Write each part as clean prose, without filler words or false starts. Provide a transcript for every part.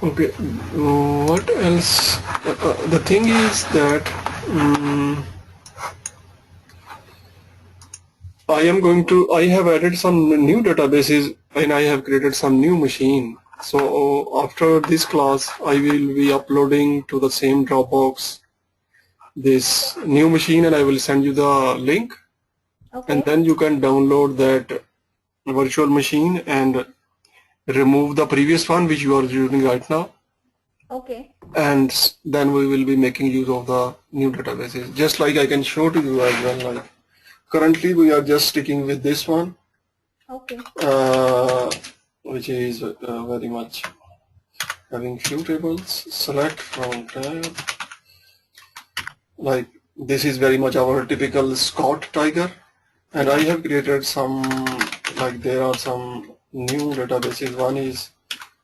Okay, what else? The thing is that um, I have added some new databases and I have created some new machine. So after this class, I will be uploading to the same Dropbox this new machine and I will send you the link, and Okay. then you can download that virtual machine and remove the previous one which you are using right now, Okay. and then we will be making use of the new databases. Just like I can show to you as well, like currently we are just sticking with this one, Okay. uh, which is very much having few tables. Select from tab. Like this is very much our typical Scott Tiger, and I Yeah. have created some, like there are some new databases. One is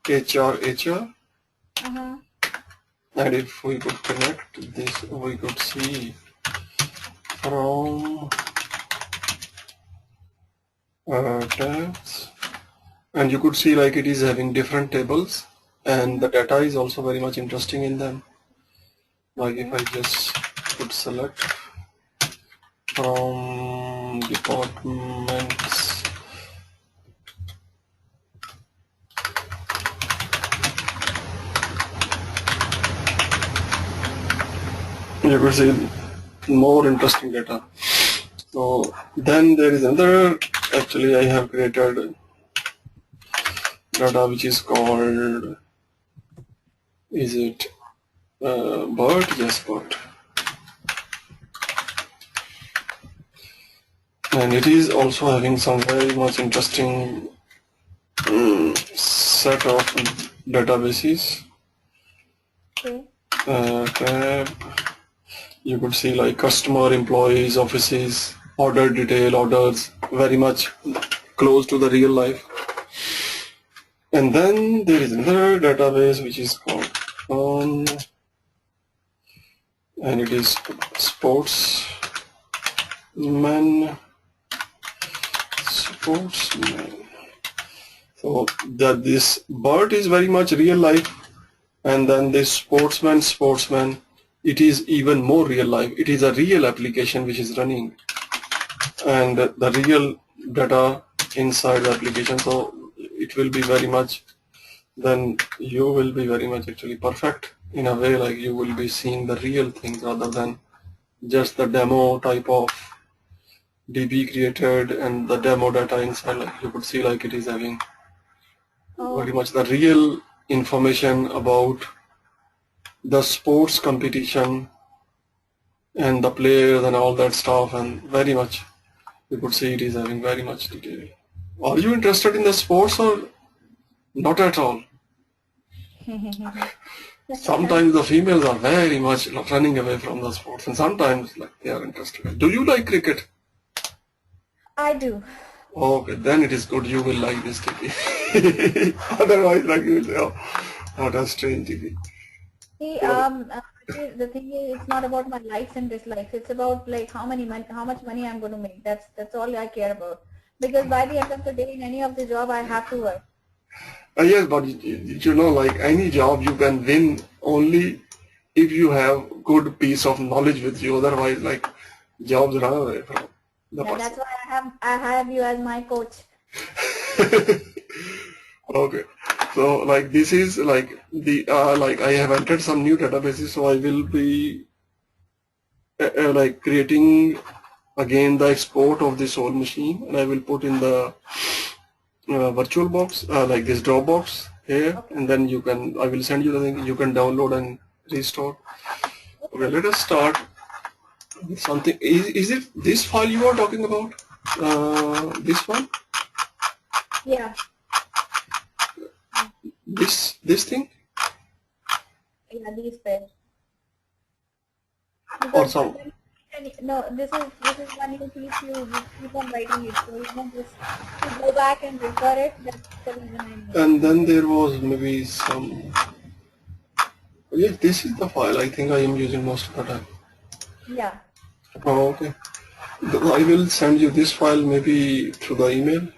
HR, Uh-huh. and if we could connect this, we could see from tabs, and you could see like it is having different tables, and the Mm-hmm. data is also very much interesting in them. Like if I Okay. just could select from departments, you could see more interesting data. So then there is another, actually I have created data which is called, is it BERT? Yes, BERT. And it is also having some very much interesting set of databases. Okay. Tab, you could see like customer, employees, offices, order detail, orders, very much close to the real life. And then there is another database which is called and it is sportsman. So that this bird is very much real life, and then this sportsman, it is even more real life. It is a real application which is running, and the real data inside the application. So it will be very much, then you will be very much actually perfect in a way, like you will be seeing the real things rather than just the demo type of DB created and the demo data inside. Like you could see like it is having very Oh. much the real information about the sports competition and the players and all that stuff, and very much you could see it is having very much detail. Are you interested in the sports or not at all? Sometimes the females are very much running away from the sports, and sometimes like they are interested. Do you like cricket? I do. Okay, then it is good. You will like this TV. Otherwise, like you will say, oh, what a strange TV. See, So, the thing is, it's not about my likes and dislikes. It's about like how much money I'm going to make. That's all I care about. Because by the end of the day, in any of the job, I have to work. yes, but you know, like any job, you can win only if you have good piece of knowledge with you. Otherwise, like jobs run away from the Yeah, person. that's why I have you as my coach. Okay, so like this is like the like I have entered some new databases, so I will be like creating again the export of this whole machine, and I will put in the virtual box, like this Dropbox here, Okay. and then you can, I will send you the link, you can download and restore. Okay, Okay. let us start with something. Is it this file you are talking about? This one? Yeah. This thing? Yeah, these pairs. Or Because some? no, this is one you keep on writing it. So just to go back and refer it. That's the reason I need. And then there was maybe some, yes, this is the file I think I am using most of the time. Yeah. Oh, okay. I will send you this file maybe through the email.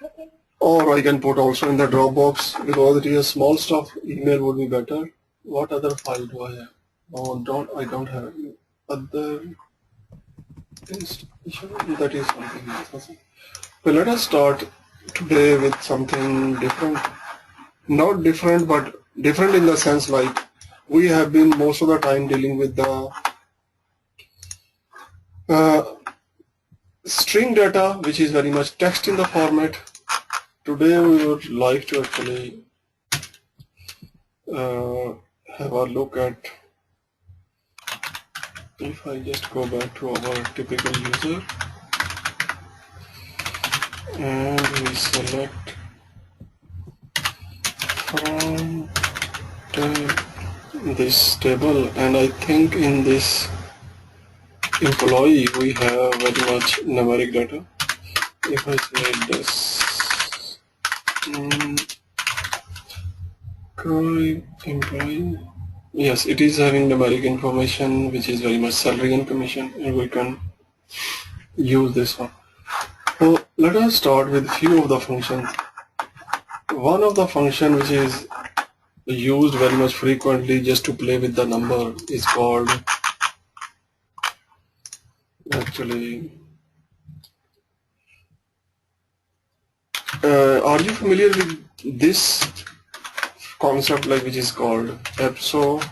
Okay. or I can put also in the Dropbox because it is a small stuff. Email would be better. What other file do I have? Oh, I don't have other installation. That is something else. So let us start today with something different. Not different, but different in the sense like we have been most of the time dealing with the uh, string data, which is very much text in the format. Today we would like to actually have a look at, if I just go back to our typical user and we select from this table, and I think in this employee we have very much numeric data. If I say this employee, yes, it is having numeric information which is very much salary and commission, and we can use this one. So let us start with few of the functions. One of the function which is used very much frequently just to play with the number is called actually are you familiar with this concept like which is called absolute?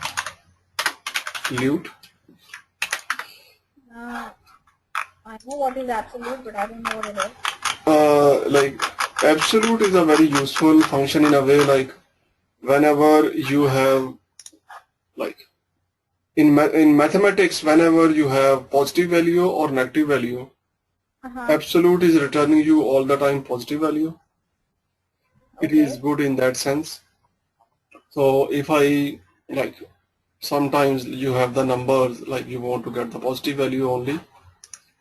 I know what is absolute, but I don't know what it is. Like absolute is a very useful function in a way, like whenever you have like in mathematics, whenever you have positive value or negative value, absolute is returning you all the time positive value. It is good in that sense. So if I like sometimes you have the numbers like you want to get the positive value only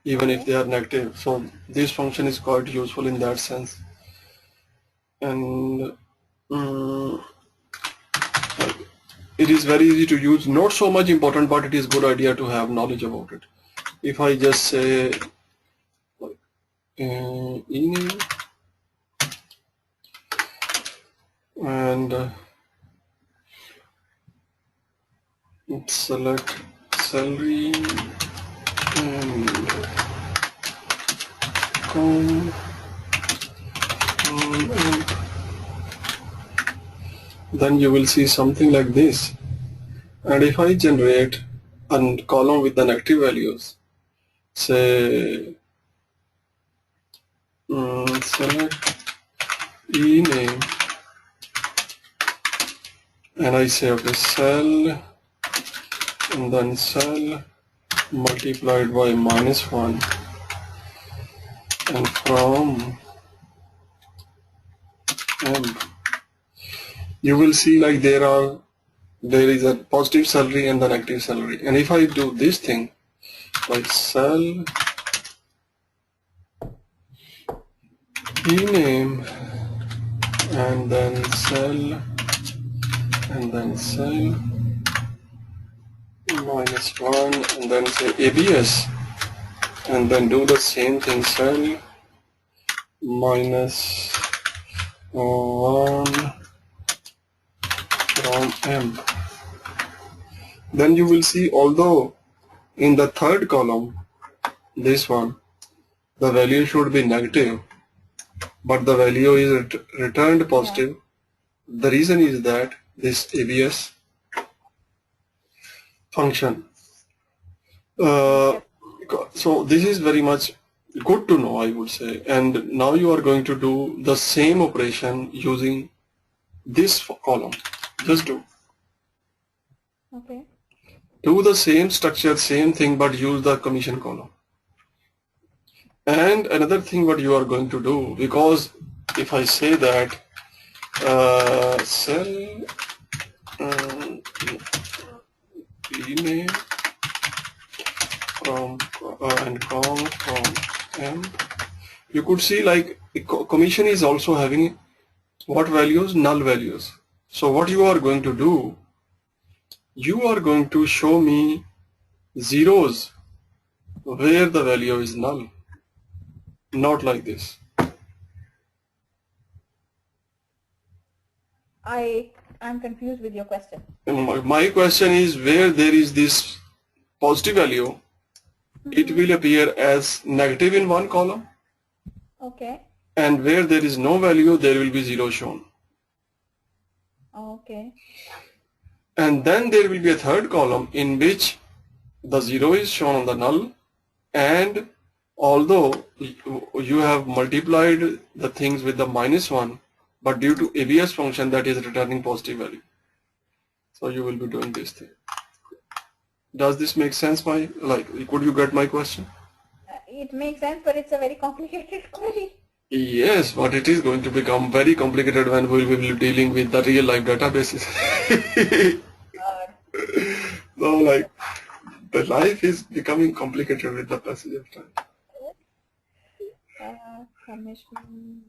even if they are negative, so this function is quite useful in that sense. And it is very easy to use, not so much important, but it is good idea to have knowledge about it. If I just say ename and select salary and then you will see something like this. And if I generate a column with the negative values, say select ename, and I say okay, cell and then cell multiplied by -1, and from M, you will see like there is a positive salary and the negative salary. And if I do this thing like cell ename and then cell and then cell -1 and then say ABS and then do the same thing, cell -1 from M, then you will see although in the third column, this one, the value should be negative, but the value is returned positive. The reason is that this ABS function. So this is very much good to know, I would say. And now you are going to do the same operation using this column. Just do. Okay. Do the same structure, same thing, but use the commission column. And another thing what you are going to do, because if I say that cell ename from and com from M, you could see like commission is also having what values? Null values. So what you are going to do, you are going to show me zeros where the value is null, not like this. I'm confused with your question. My question is, where there is this positive value, it will appear as negative in one column, Okay. and where there is no value, there will be 0 shown. Okay. And then there will be a third column in which the 0 is shown on the null, and although you have multiplied the things with the -1, but due to ABS function that is returning positive value. So you will be doing this thing. Does this make sense? Could you get my question? It makes sense, but it's a very complicated query. Yes, but it is going to become very complicated when we will be dealing with the real life databases. God. So like the life is becoming complicated with the passage of time. Commission.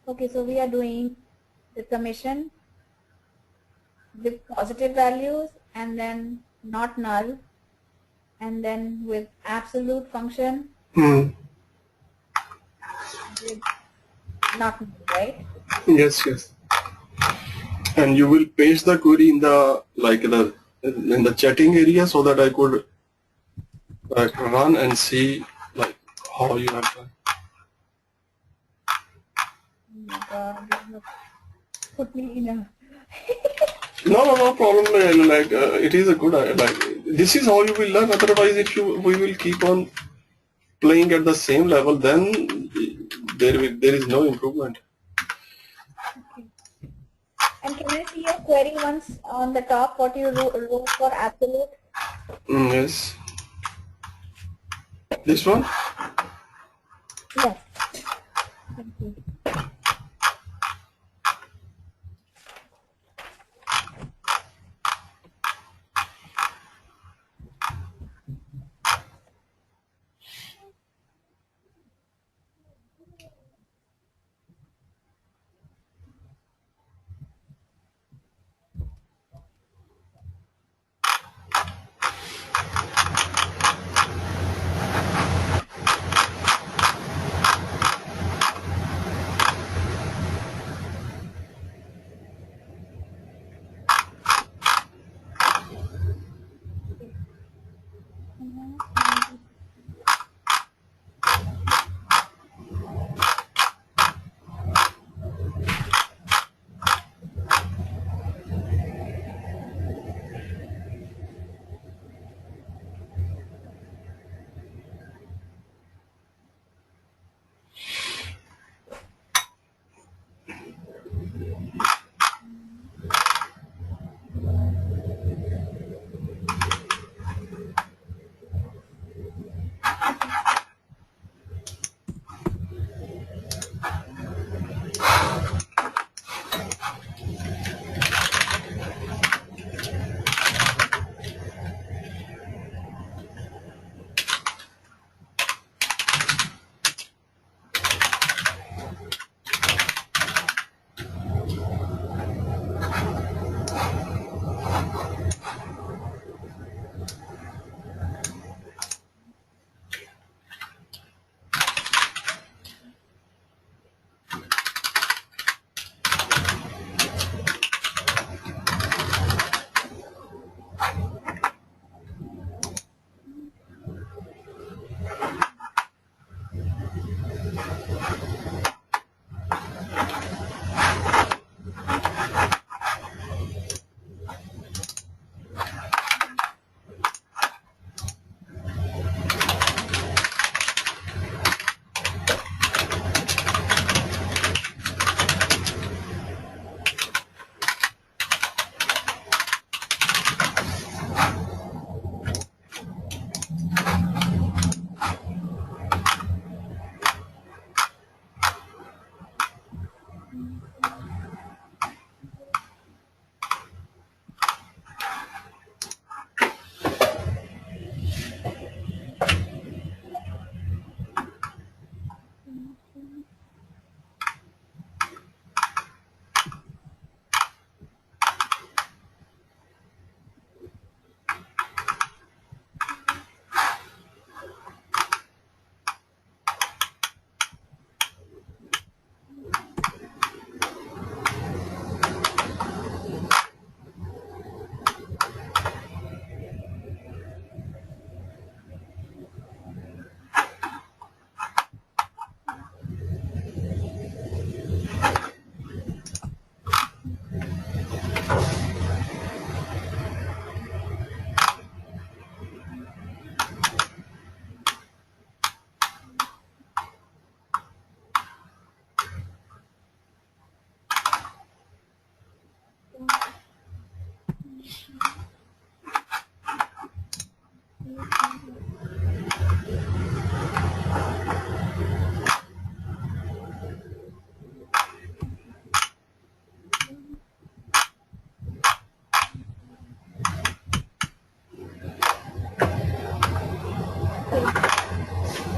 Okay, so we are doing the commission with positive values and then not null, and then with absolute function with not null, right? Yes, yes. And you will paste the query in the chatting area so that I could run and see like how you have done. Oh my God, you have put me in a No problem. It is a good this is how you will learn. Otherwise, if we will keep on playing at the same level, then there is no improvement. Okay. And can I see your query once on the top, what you wrote for absolute? Yes. This one? Yes. Thank you.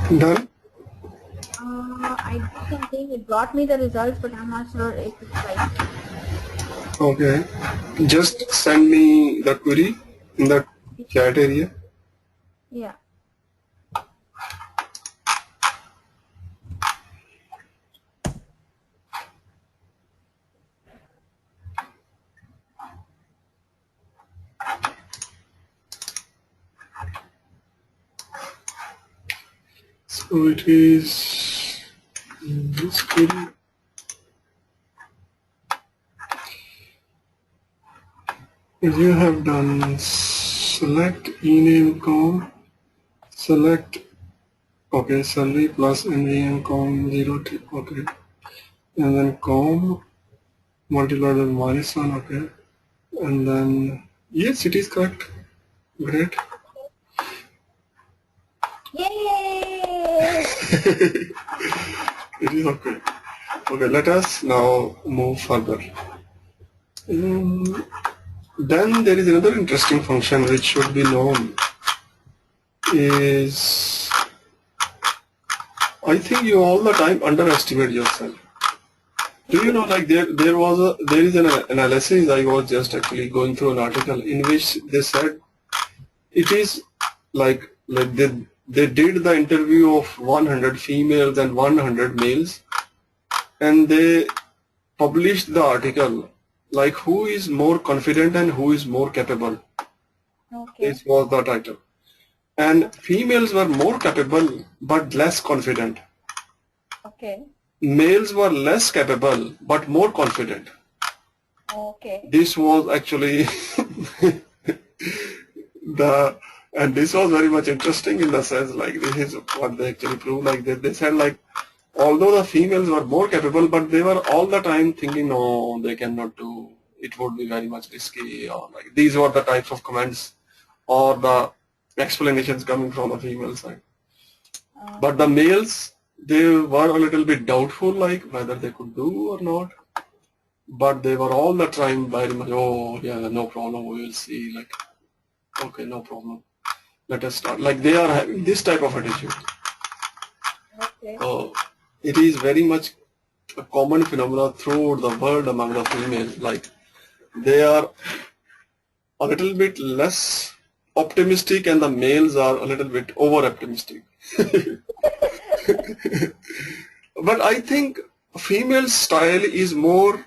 Done? I did something, it brought me the results, but I'm not sure if it's right. Okay. Just send me the query in the chat area. Yeah. So it is this query. You have done select ename com, select, okay, salary plus nvm com 0 okay, and then com multiplied by -1, okay, and then yes, it is correct. Great. Yay! It is okay. Okay, let us now move further. Then there is another interesting function which should be known is, I think you all the time underestimate yourself. Do you know, like there is an analysis. I was just actually going through an article in which they said it is like they did the interview of 100 females and 100 males, and they published the article like who is more confident and who is more capable. Okay. This was the title. And females were more capable but less confident. Okay. Males were less capable but more confident. Okay. This was actually and this was very much interesting in the sense like this is what they actually proved. Like they said like although the females were more capable, but they were all the time thinking no, they cannot do. It would be very much risky, or like these were the types of comments or the explanations coming from the female side. But the males, they were a little bit doubtful, like whether they could do or not. But they were all the time very much, oh yeah, no problem, we will see. Like, okay, no problem, let us start. Like they are having this type of attitude. Okay. So it is very much a common phenomenon throughout the world among the females. Like they are a little bit less optimistic, and the males are a little bit over optimistic. But I think female style is more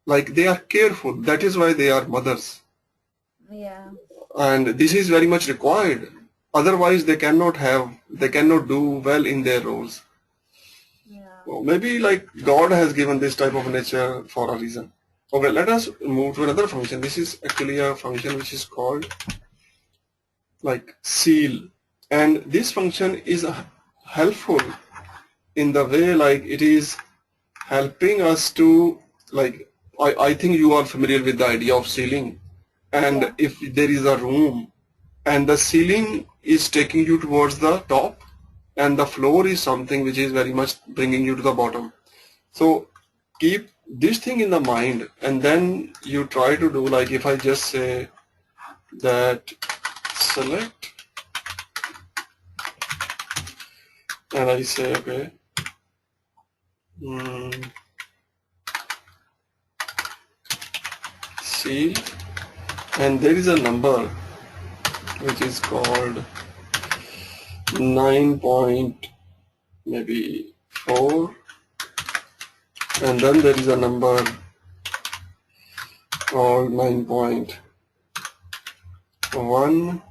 like they are careful. That is why they are mothers. Yeah. And this is very much required. Otherwise they cannot do well in their roles. Yeah. So maybe like God has given this type of nature for a reason. Okay, let us move to another function. This is actually a function which is called like seal. And this function is helpful in the way like it is helping us to like I think you are familiar with the idea of ceiling. And Yeah. if there is a room and the ceiling is taking you towards the top and the floor is something which is very much bringing you to the bottom. So keep this thing in the mind, and then you try to do like if I just say that select and I say okay, seal, and there is a number which is called 9 point maybe 4, and then there is a number called 9.1,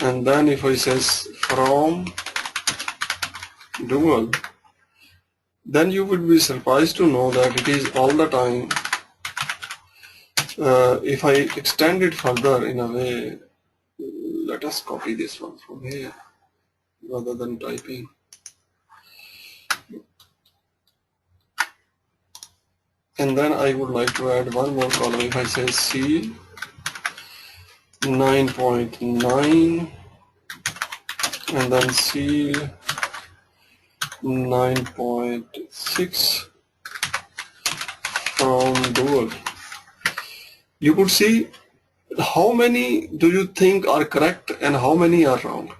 and then if I says from dual, then you would be surprised to know that it is all the time. If I extend it further in a way, let us copy this one from here rather than typing. And then I would like to add one more column. If I say seal 9.9 and then seal 9.6 from dual, you could see how many do you think are correct and how many are wrong.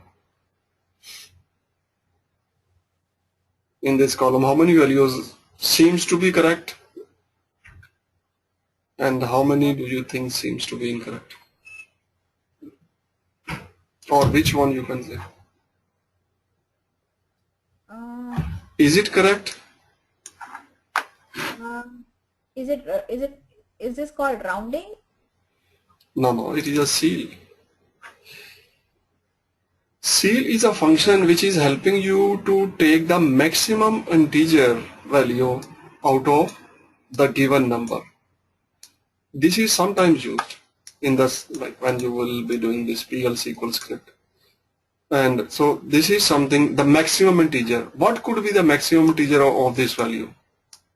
in this column, how many values seems to be correct and how many do you think seems to be incorrect, or which one you can say? Is it correct? Is this called rounding? No, it is a seal. Seal is a function which is helping you to take the maximum integer value out of the given number. This is sometimes used in this, like when you will be doing this PL SQL script. And so this is something, the maximum integer. What could be the maximum integer of this value?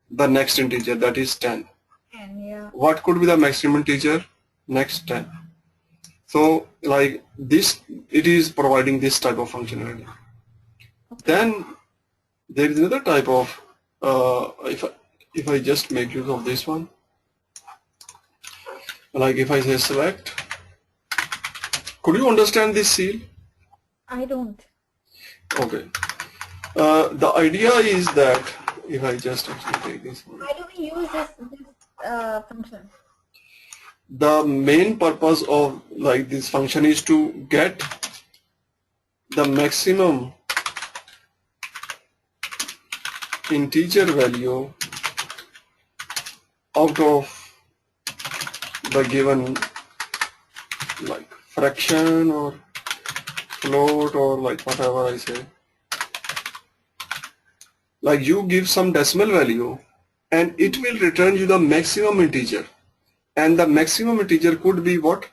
The next integer, that is 10. 10, yeah. What could be the maximum integer? Next 10. So like this, it is providing this type of functionality. Okay. Then there is another type of, if I just make use of this one, like if I say select, could you understand this seal? I don't. Okay. The idea is that if I just actually take this one, Why do we use this function? the main purpose of like this function is to get the maximum integer value out of the given like fraction or float or like whatever I say. Like you give some decimal value and it will return you the maximum integer. And the maximum integer could be what?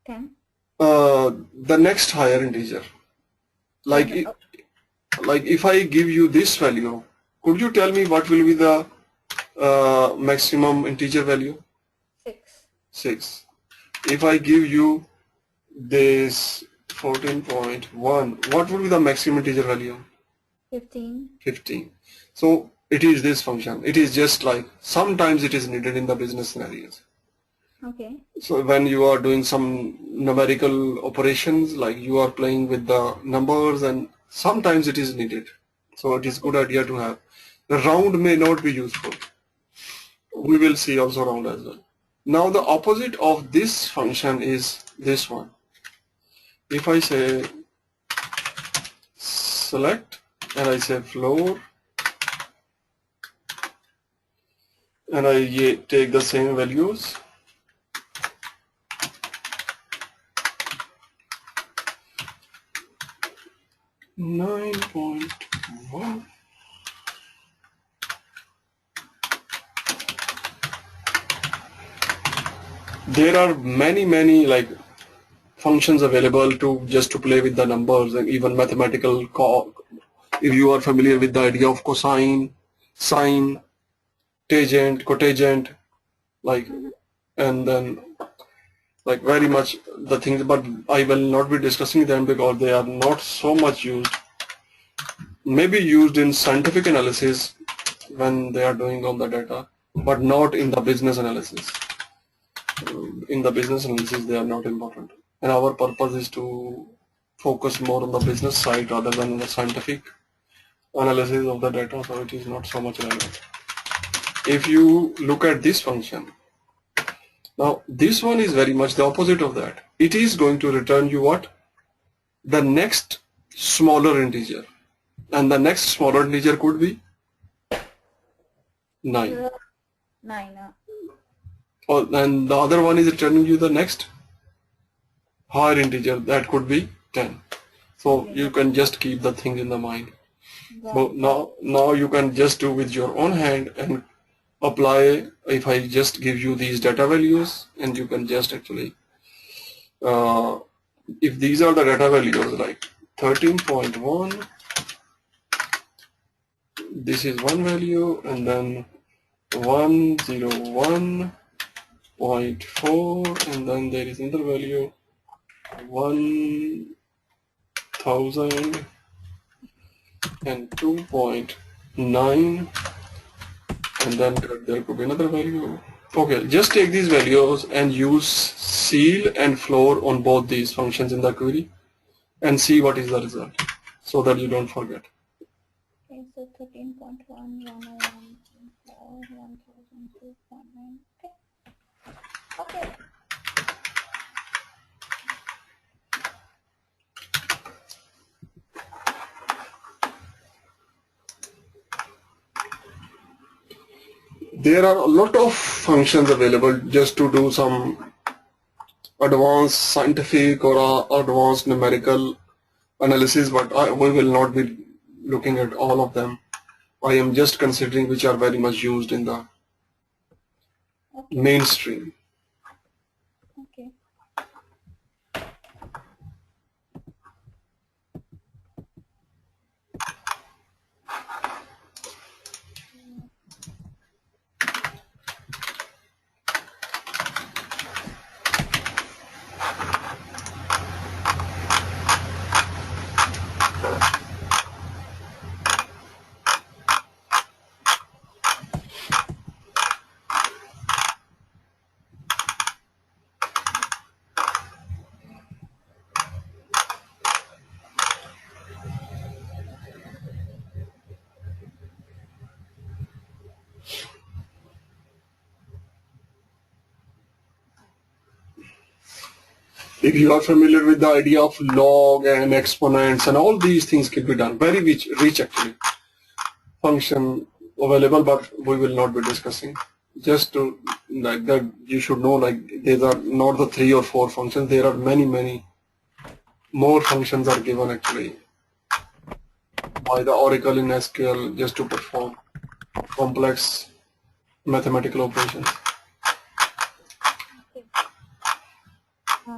10. The next higher integer. Like if I give you this value, could you tell me what will be the maximum integer value? 6. 6. If I give you this 14.1, what would be the maximum integer value? 15. 15. So it is this function. It is just like sometimes it is needed in the business scenarios. Okay. So when you are doing some numerical operations, like you are playing with the numbers, and sometimes it is needed. So it is good idea to have. The round may not be useful. We will see also round as well. Now the opposite of this function is this one. If I say select and I say floor and I take the same values, (9.1) there are many like functions available to just to play with the numbers, and even mathematical if you are familiar with the idea of cosine, sine, tangent, cotangent, like, and then like very much the things, but I will not be discussing them because they are not so much used. Maybe used in scientific analysis when they are doing on the data, but not in the business analysis. In the business analysis they are not important, and our purpose is to focus more on the business side rather than on the scientific analysis of the data, so it is not so much relevant. If you look at this function, now this one is very much the opposite of that. It is going to return you what? The next smaller integer, and the next smaller integer could be 9. 9. And the other one is returning you the next higher integer, that could be 10. So you can just keep the things in the mind. So now you can just do with your own hand and apply. If I just give you these data values, and you can just actually if these are the data values like 13.1, this is one value, and then 101.4, and then there is another value 1000 and 2.9, and then there could be another value. Okay, just take these values and use seal and floor on both these functions in the query and see what is the result, so that you don't forget. Okay, so 13.1, 101.4, 1002.9. Okay. Okay. There are a lot of functions available just to do some advanced scientific or advanced numerical analysis, but we will not be looking at all of them. I am just considering which are very much used in the Okay. mainstream. Okay. If you are familiar with the idea of log and exponents and all these things can be done, very rich actually function available, but we will not be discussing. Just to like that, you should know like these are not the 3 or 4 functions. There are many more functions are given actually by the Oracle in SQL just to perform complex mathematical operations. Okay. I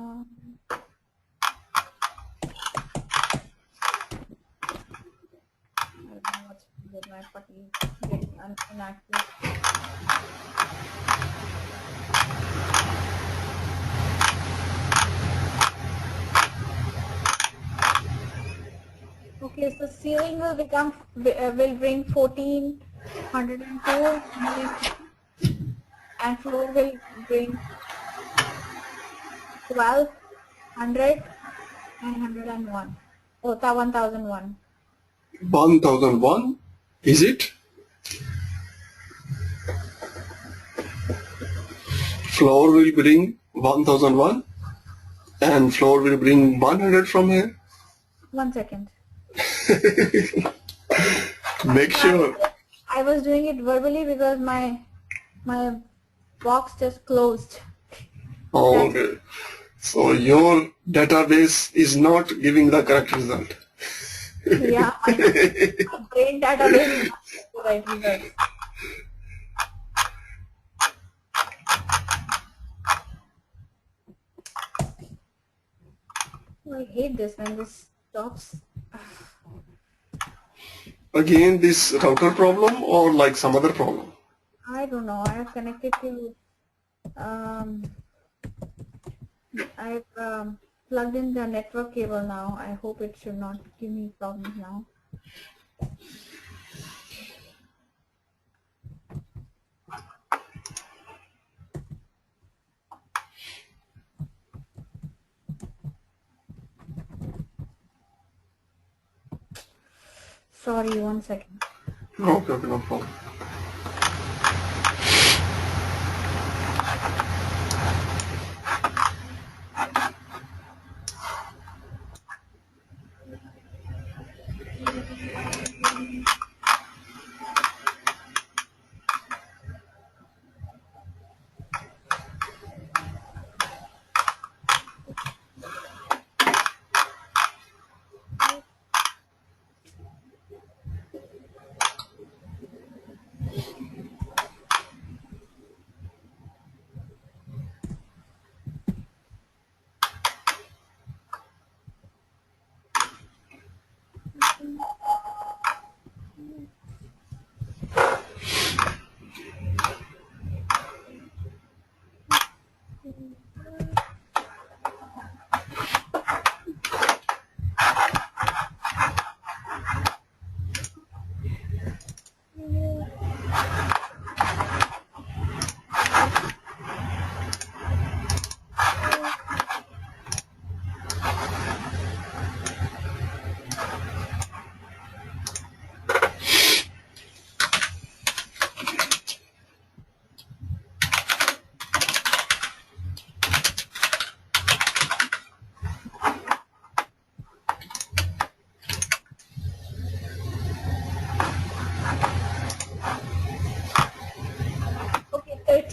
don't know what's with my putty getting inactive. Okay, so ceiling will will bring 1402, and floor will bring 1200 and 101. Oh, 1001. 1001, is it? Floor will bring 1001 and floor will bring 100 from here. 1 second. Make sure. I was doing it verbally because my box just closed. Oh, okay. So your database is not giving the correct result. Yeah, my brain database is not the right results. I hate this when this stops. Again, this router problem or like some other problem? I don't know. I have connected to I've plugged in the network cable now. I hope it should not give me problems now. Sorry, 1 second. Okay, okay, no problem.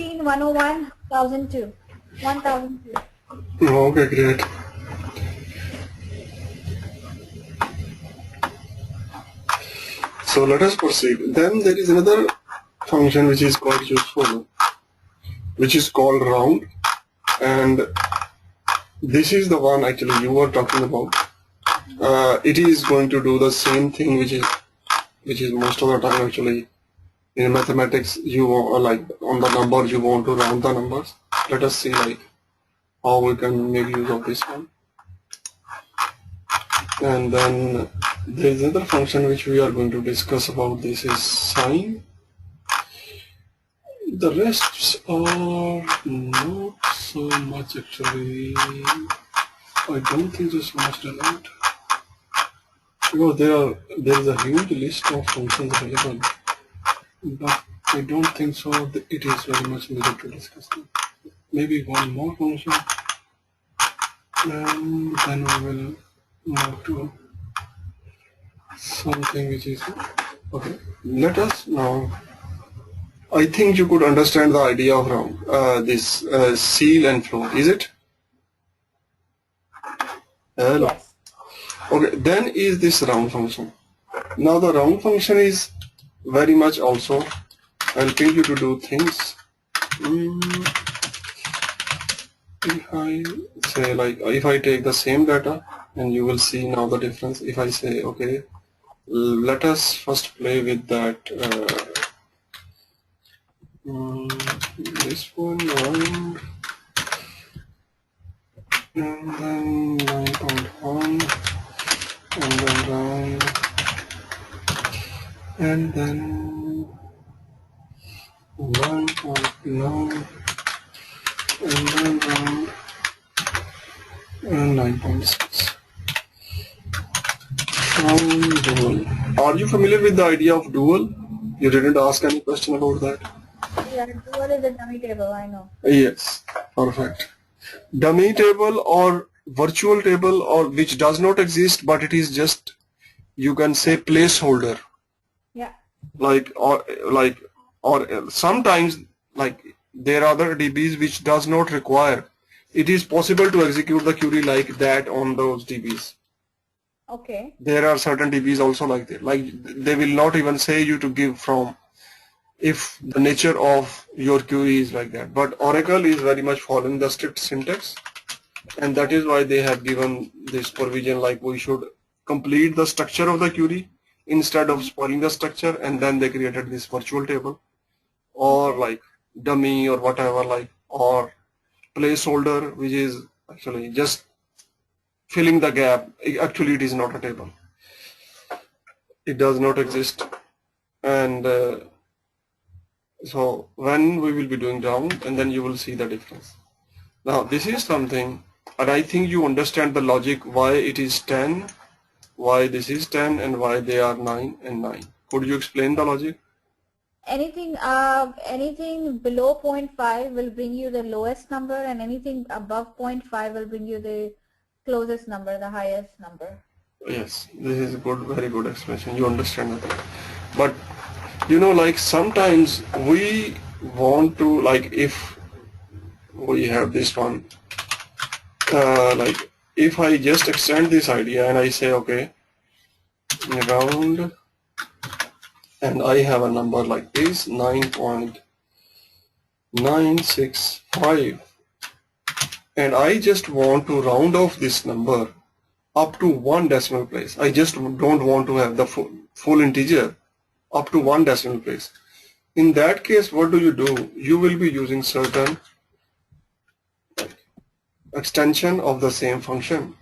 15, 101, 1002. 1002. Okay, great. So let us proceed. Then there is another function which is quite useful, which is called round, and this is the one actually you were talking about. It is going to do the same thing, which is most of the time actually in mathematics you want, like on the numbers you want to round the numbers. Let us see like how we can make use of this one. And then there is another function which we are going to discuss about. This is sine. The rest are not so much actually. I don't think there's so much relevant because there is a huge list of functions available, but I don't think so that it is very much needed to discuss them. Maybe one more function, and then we will move to something which is okay. Let us now. I think you could understand the idea of round, this seal and flow, is it? Hello. Yes. Okay, then is this round function. Now the round function is very much also helping you to do things. If I say like, if I take the same data, and you will see now the difference. If I say, okay, let us first play with that this one round, and then 9.1, and then round, and then 1.9, and then round, and 9.6. Dual. Are you familiar with the idea of dual? You didn't ask any question about that? Yeah, dual is a dummy table, I know. Yes, perfect. Dummy table or virtual table, or which does not exist, but it is just, you can say, placeholder. Yeah. Or sometimes like there are other DBs which does not require. It is possible to execute the query like that on those DBs. Okay. There are certain DBs also like that. Like they will not even say you to give from if the nature of your query is like that. But Oracle is very much following the strict syntax, and that is why they have given this provision like we should complete the structure of the query instead of spoiling the structure, and then they created this virtual table or like dummy or whatever, like, or placeholder, which is actually just filling the gap. Actually it is not a table, it does not exist. And so when we will be doing round, and then you will see the difference. Now this is something, and I think you understand the logic why it is 10, why this is 10, and why they are 9 and 9. Could you explain the logic? Anything below 0.5 will bring you the lowest number, and anything above 0.5 will bring you the closest number, the highest number. Yes, this is a good, very good explanation. You understand that. But you know, like sometimes we want to, like if we have this one, like if I just extend this idea and I say, okay, round, and I have a number like this, 9.965, and I just want to round off this number up to one decimal place. I just don't want to have the full integer up to one decimal place. In that case, what do? You will be using certain extension of the same function,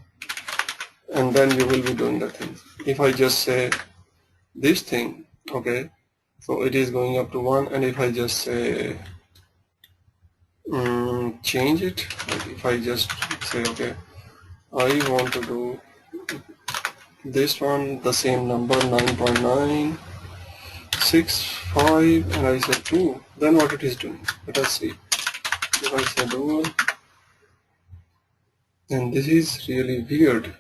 and then you will be doing the things. If I just say this thing, okay, so it is going up to 1, and if I just say change it, like if I just say, okay, I want to do this one, the same number, 9.965, and I say 2, then what it is doing? Let us see. If I say dual, and this is really weird.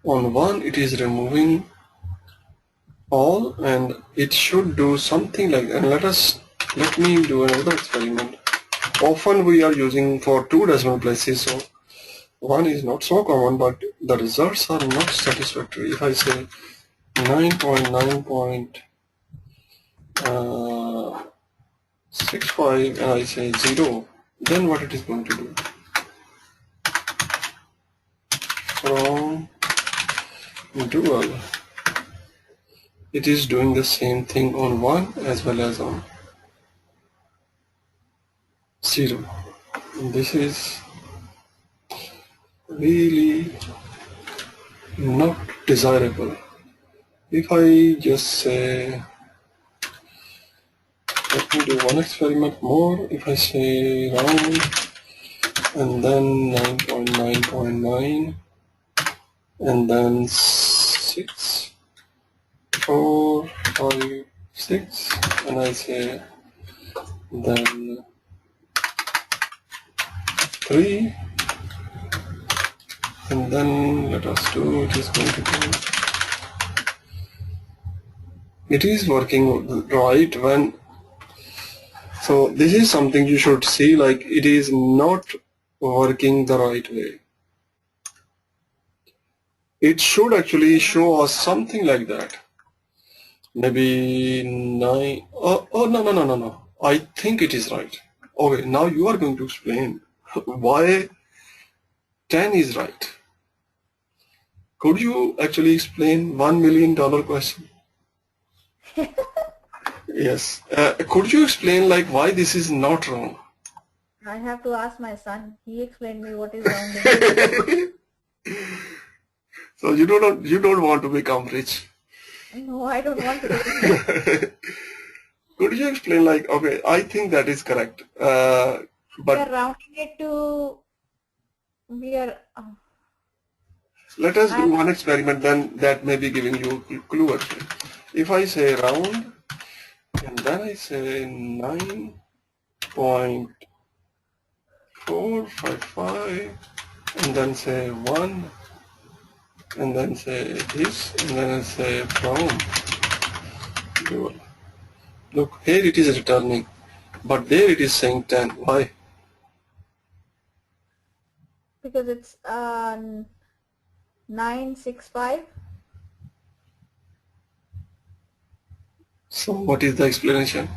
On 1 it is removing all, and it should do something like that. And let me do another experiment. often we are using for 2 decimal places, so 1 is not so common, but the results are not satisfactory. If I say 9.9.65 and I say 0, then what it is going to do? From dual, it is doing the same thing on 1 as well as on 0. And this is really not desirable. If I just say, let me do one experiment more. If I say round and then 9.9.9 and then 6, 4, 5, 6, and I say then 3, and then let us do, it is going to do, it is working right when, so this is something you should see, like it is not working the right way. It should actually show us something like that. Maybe 9, oh no, I think it is right. Okay, now you are going to explain why 10 is right. Could you actually explain $1 million question? Yes. Could you explain like why this is not wrong? I have to ask my son. He explained me what is rounding. So you don't want to become rich. No, I don't want to. Could you explain like, okay, I think that is correct. We are But rounding it to, we are, let us do one experiment, then that may be giving you a clue actually. If I say round and then I say 9.455 and then say 1 and then say this and then I say from dual. Look, here it is returning, but there it is saying 10. Why? because it's 965. So what is the explanation?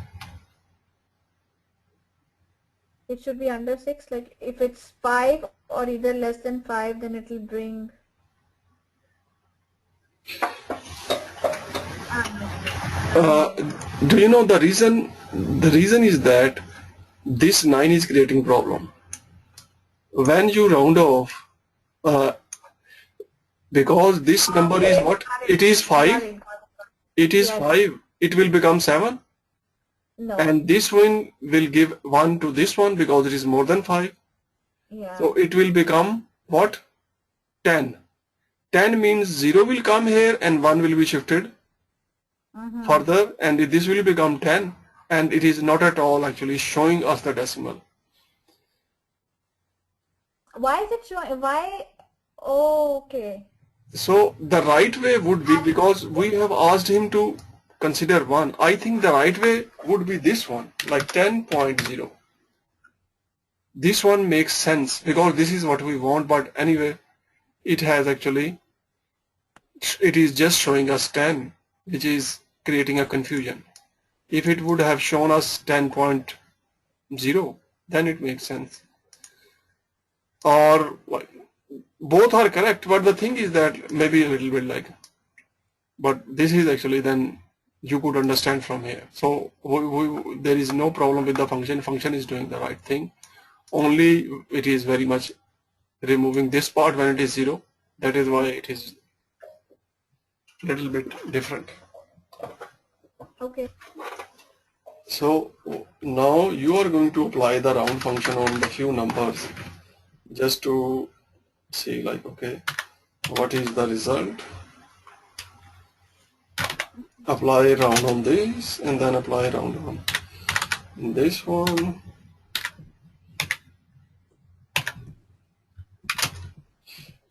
It should be under 6. Like if it's 5 or either less than 5, then it will bring. Do you know the reason? The reason is that this 9 is creating problem. When you round off, because this number is what? It is 5. It is Yes. 5. It will become 7. No. And this one will give 1 to this one because it is more than 5. Yeah. So it will become what? 10. 10 means 0 will come here and 1 will be shifted further, and this will become 10, and it is not at all actually showing us the decimal. Why is it showing? Why? Oh, okay. So the right way would be, because we have asked him to consider 1, I think the right way would be this one, like 10.0. This one makes sense because this is what we want, but anyway, it has actually, it is just showing us 10, which is creating a confusion. If it would have shown us 10.0, then it makes sense. Or like, both are correct, but the thing is that maybe a little bit like, but this is actually then you could understand from here. So there is no problem with the function. Function is doing the right thing. Only it is very much removing this part when it is 0. That is why it is a little bit different. Okay. So now you are going to apply the round function on the few numbers just to see like, okay, what is the result? Apply round on this and then apply round on this one.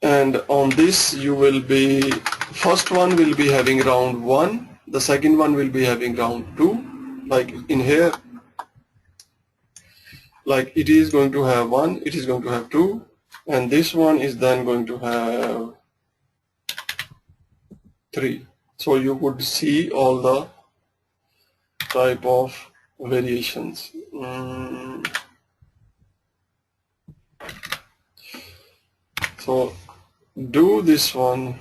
And on this you will be, first one will be having round 1, the second one will be having round 2, like in here. like it is going to have 1, it is going to have 2, and this one is then going to have 3. So you could see all the type of variations. So do this one.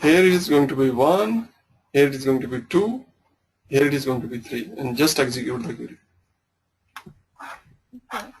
Here it is going to be 1, here it is going to be 2, here it is going to be 3, and just execute the query. Okay.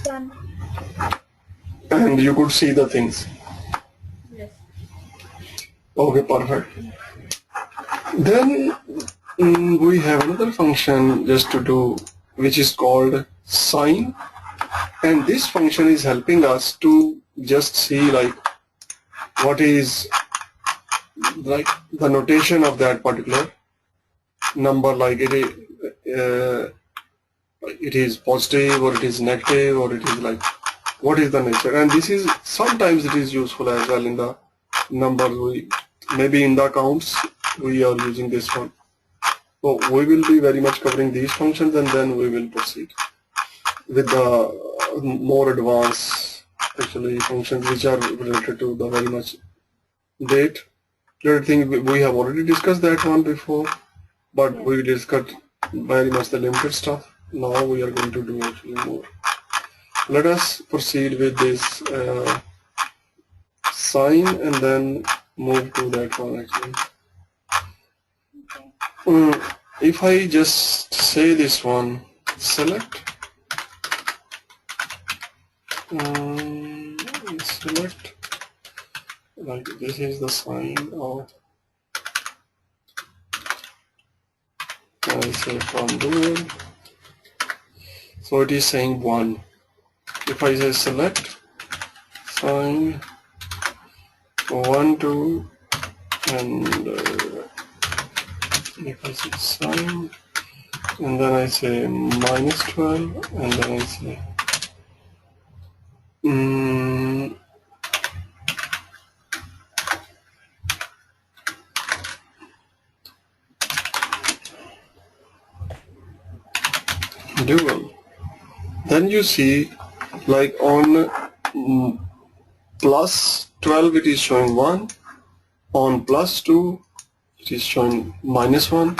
Done. And you could see the things. Yes. Okay, perfect. Then we have another function just to do, which is called sign, and this function is helping us to just see like what is like the notation of that particular number, like it is positive or it is negative or it is like what is the nature. And this is sometimes it is useful as well in the numbers. We maybe in the accounts we are using this one. So we will be very much covering these functions, and then we will proceed with the more advanced actually functions which are related to the very much date. I think we have already discussed that one before, but Yes. we discussed very much the limited stuff. Now we are going to do actually more. Let us proceed with this sign and then move to that one actually. Okay. If I just say this one, select, select, like this is the sign of, I say from dual, so it is saying 1. If I say select, sign 1, 2, and if I say sign, and then I say -12, and then I say dual, then you see like on +12 it is showing 1, on +2 it is showing -1,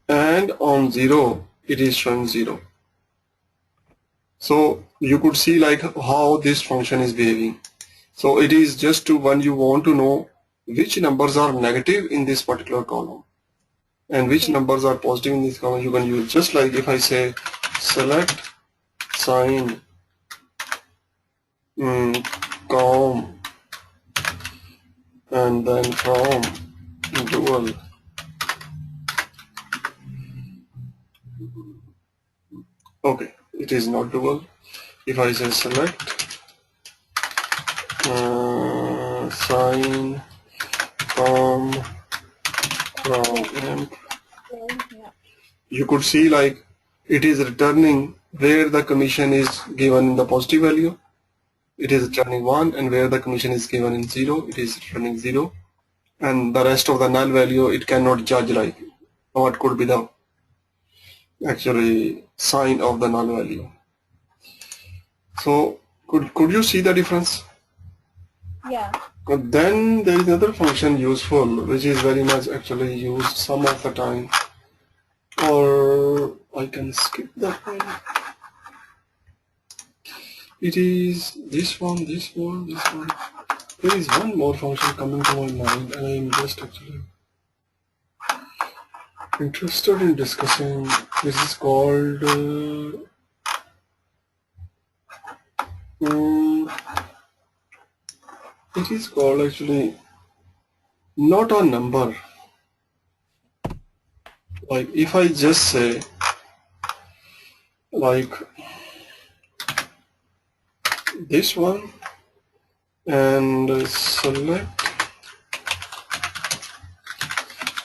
and on 0 it is showing 0. So you could see like how this function is behaving. So it is just to when you want to know which numbers are negative in this particular column and which numbers are positive in this column, you can use just like if I say select sign com and then from dual. Okay, it is not dual. If I say select sign from imp, Yeah. you could see like it is returning where the commission is given in the positive value, it is returning 1, and where the commission is given in 0, it is returning 0, and the rest of the null value it cannot judge like what could be the actually sign of the null value. So could you see the difference? Yeah. Then there is another function useful which is very much actually used some of the time, or I can skip that one. It is this one, this one, this one. There is one more function coming to my mind and I am just actually interested in discussing. This is called it is called actually not a number. Like if I just say like this one and select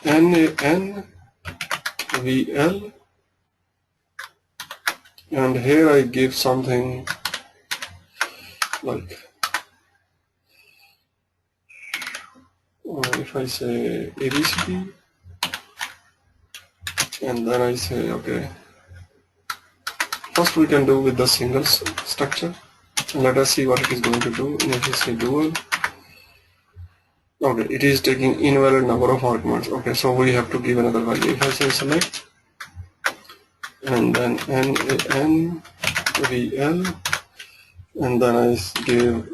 NaNVl, and here I give something like if I say ABCD, and then I say okay, first we can do with the single structure, and let us see what it is going to do. And if you say dual, okay, it is taking invalid number of arguments. Okay, so we have to give another value. If I say select and then NaNVl, and then I give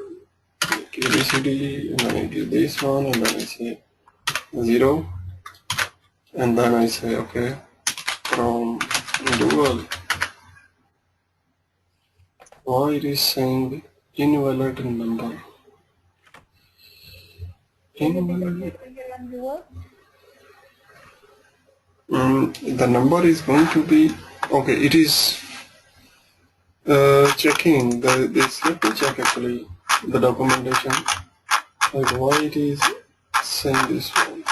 ABCD, and then I give this one, and then I say 0, and then I say okay, from dual, why it is saying invalid number? Invalid. The number is going to be okay. It is checking this. Let me check actually the documentation, like why it is saying this one.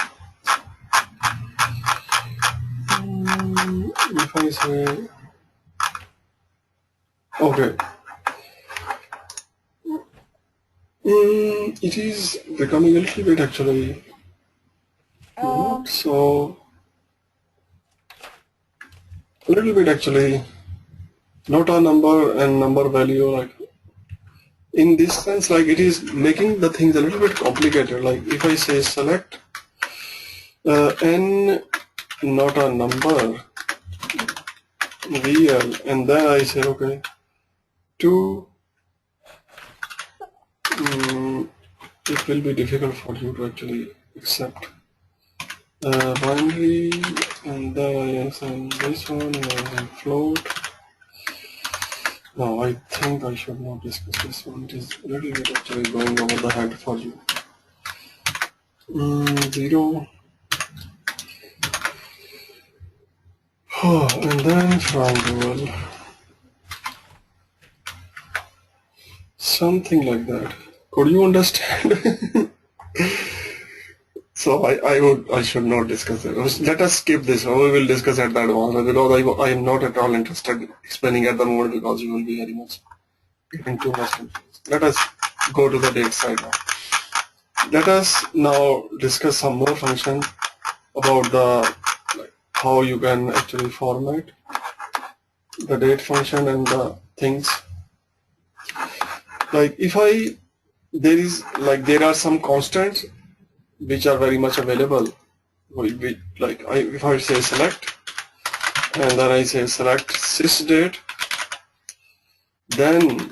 If I say okay, it is becoming a little bit actually not so. A little bit actually not a number and number value, like in this sense, like it is making the things a little bit complicated. Like if I say select n not a number VL, and then I say okay, to it will be difficult for you to actually accept binary, and then I say this one, and I say float. No, I think I should not discuss this one. It is a little bit actually going over the head for you. 0. And then from dual. Something like that. Could you understand? So I should not discuss it. Let us skip this. We will discuss at the advanced, because I am not at all interested in explaining at the moment, because you will be very much getting too much confused. Let us go to the date side now. Let us now discuss some more functions about the how you can actually format the date function and the things. Like if there are some constants which are very much available. If I say select, and then I say select sysdate, then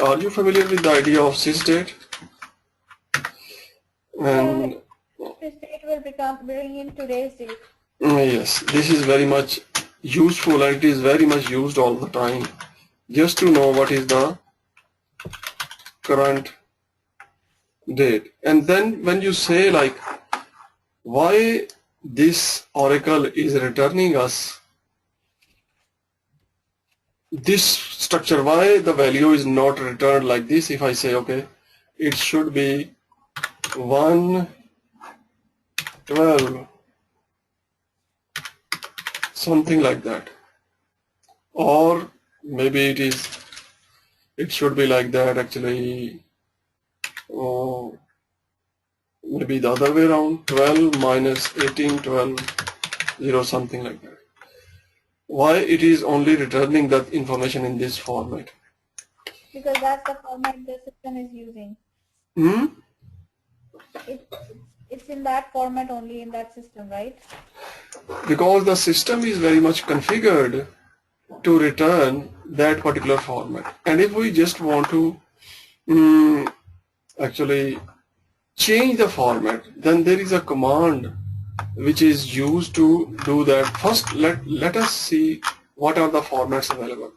are you familiar with the idea of sysdate? And this date will bring in today's date. Yes, this is very much useful, and it is very much used all the time, just to know what is the current date. And then when you say like why this oracle is returning us this structure, why the value is not returned like this, if I say okay, it should be 112, something like that, or maybe it should be like that actually. Maybe the other way around, 12 minus 18, 12, 0, something like that. Why it is only returning that information in this format? Because that's the format the system is using. It's in that format only, in that system, right? Because the system is very much configured to return that particular format. And if we just want to actually change the format, then there is a command which is used to do that. First, let us see what are the formats available.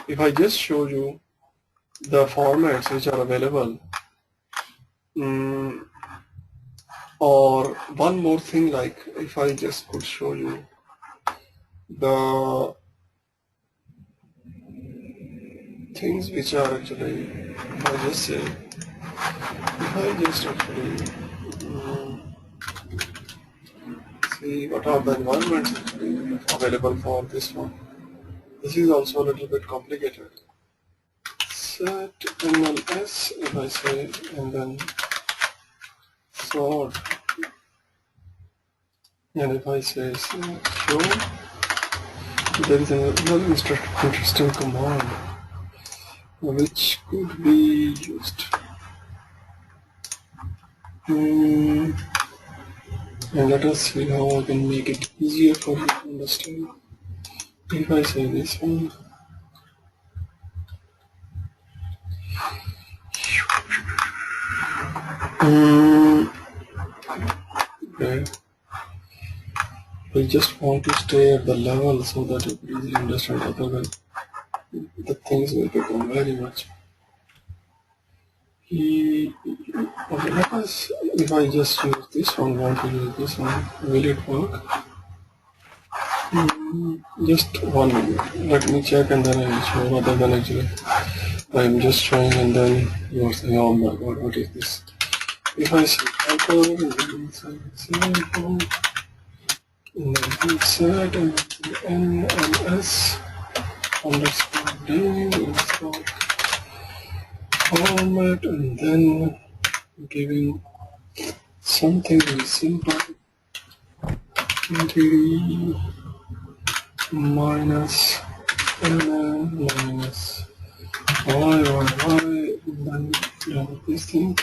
If I just show you the formats which are available, or one more thing, like if I just could show you the things which are actually, if I just say, if I just actually see what are the environments actually available for this one. This is also a little bit complicated. Set MLS, if I say, and then sort, and if I say show, there is another interesting command which could be used. And let us see how I can make it easier for you to understand. If I say this one, okay. I just want to stay at the level so that you can easily understand, otherwise the things will become very much. Okay, let us, if I just use this one, want to use this one, will it work? Just 1 minute. Let me check and then I will show, rather than actually I am just showing and then you are saying, oh my god, what is this? If I say auto and then say sample and then insert and NLS underscore name underscore format and then giving something very simple, entity minus NN minus y, and then this thing,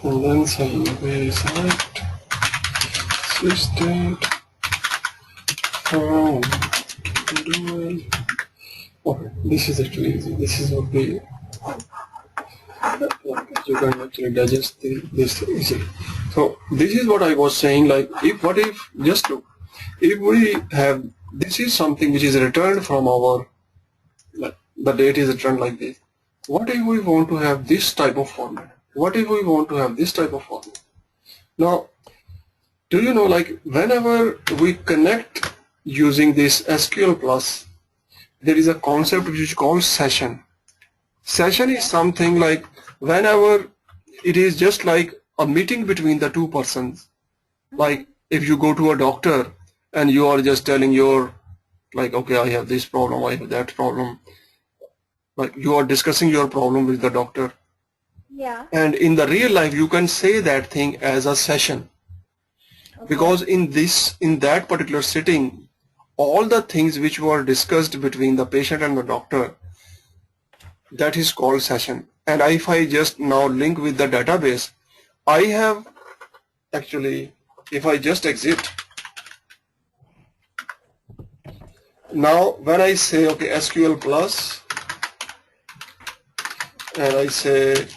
and then say okay, select switch state from dual. Okay, this is actually easy. This is what we you can actually digest this easily. So this is what I was saying, like if just look, if we have, this is something which is returned from our, like the date is returned like this. What if we want to have this type of format? What if we want to have this type of format? Now, do you know, like whenever we connect using this SQL Plus, there is a concept which is called session. Session is something like whenever it is just like a meeting between the two persons. Like if you go to a doctor and you are just telling your, like, okay, I have this problem, I have that problem. Like you are discussing your problem with the doctor. Yeah. And in the real life, you can say that thing as a session. Okay. Because in that particular sitting, all the things which were discussed between the patient and the doctor, that is called session. And if I just now link with the database, I have actually, if I just exit, now when I say okay SQL Plus and I say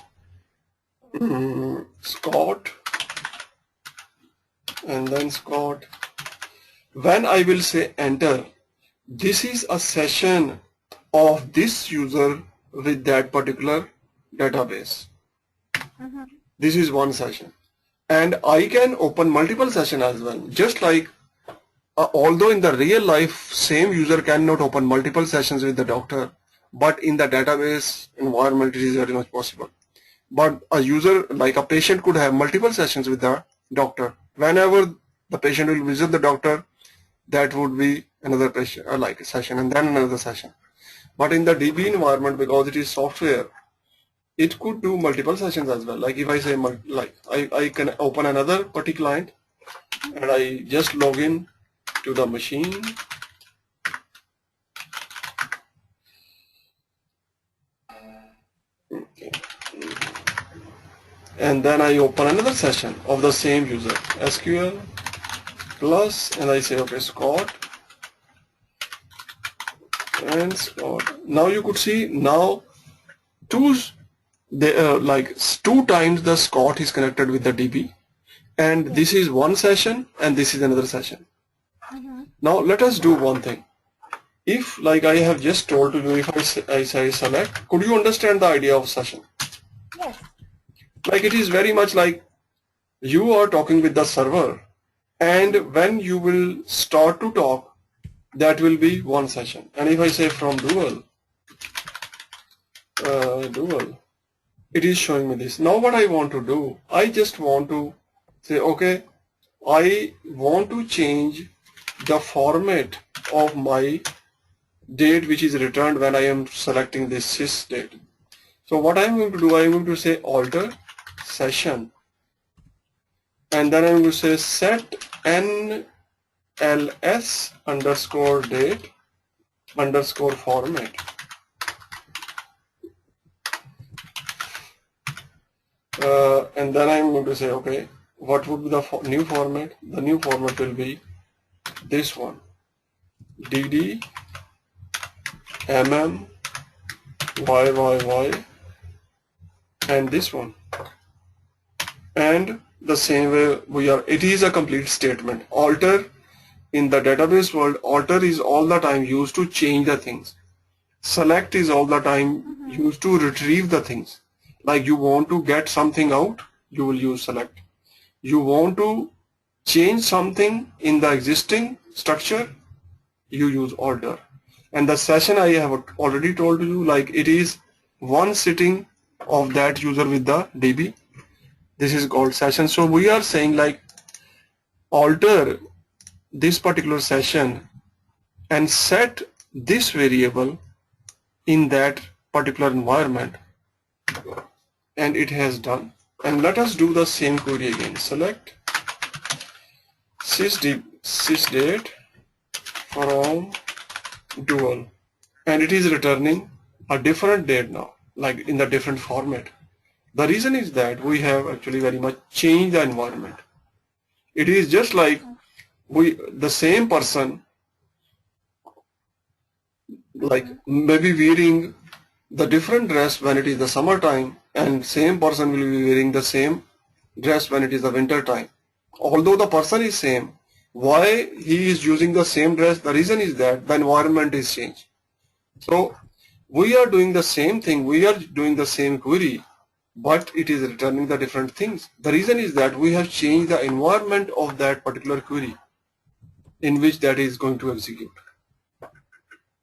Scott and then Scott, when I will say enter, this is a session of this user with that particular database. This is one session, and I can open multiple sessions as well, just like although in the real life same user cannot open multiple sessions with the doctor, but in the database environment it is very much possible. But a user, like a patient, could have multiple sessions with the doctor. Whenever the patient will visit the doctor, that would be another patient, like a session, and then another session. But in the DB environment, because it is software, it could do multiple sessions as well. Like if I say, like I can open another PuTTY client and I just log in to the machine. And then I open another session of the same user, SQL Plus, and I say, okay, Scott and Scott. Now you could see now two times the Scott is connected with the DB, and this is one session and this is another session. Now let us do one thing. If, like I have just told to you, if I say select, could you understand the idea of session? Yes. Like it is very much like you are talking with the server, and when you will start to talk, that will be one session. And if I say from Dual, it is showing me this. Now what I want to do, I just want to say, okay, I want to change the format of my date which is returned when I am selecting this sys date. So what I am going to do, I am going to say alter session, and then I am going to say set NLS underscore date underscore format. And then I am going to say, okay, what would be the new format? The new format will be this one, DD MM YYY, and this one. And the same way it is a complete statement. Alter in the database world, alter is all the time used to change the things. Select is all the time used to retrieve the things. Like you want to get something out, you will use select. You want to change something in the existing structure, you use alter. And the session I have already told you, like it is one sitting of that user with the DB. This is called session. So we are saying like alter this particular session and set this variable in that particular environment, and it has done. And let us do the same query again. Select sysdate from Dual, and it is returning a different date now, like in the different format. The reason is that we have actually very much changed the environment. It is just like the same person, like maybe wearing the different dress when it is the summertime, and same person will be wearing the same dress when it is the winter time. Although the person is same, why he is using the same dress? The reason is that the environment is changed. So we are doing the same thing, we are doing the same query, but it is returning the different things. The reason is that we have changed the environment of that particular query in which that is going to execute.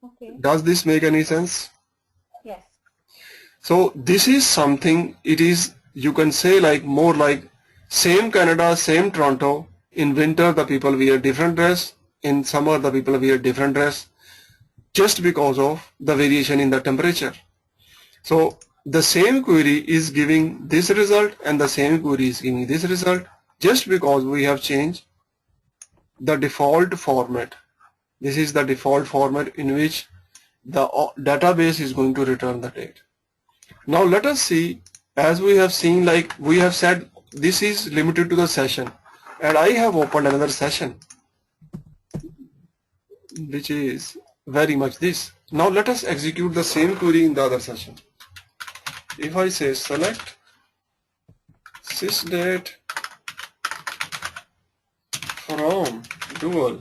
Okay. Does this make any sense? Yes. So this is something, it is, you can say like more like same Canada, same Toronto. In winter the people wear different dress, in summer the people wear different dress, just because of the variation in the temperature. So the same query is giving this result and the same query is giving this result, just because we have changed the default format. This is the default format in which the database is going to return the date. Now let us see, as we have seen, like we have said this is limited to the session, and I have opened another session which is very much this. Now let us execute the same query in the other session. If I say select sysdate from Dual,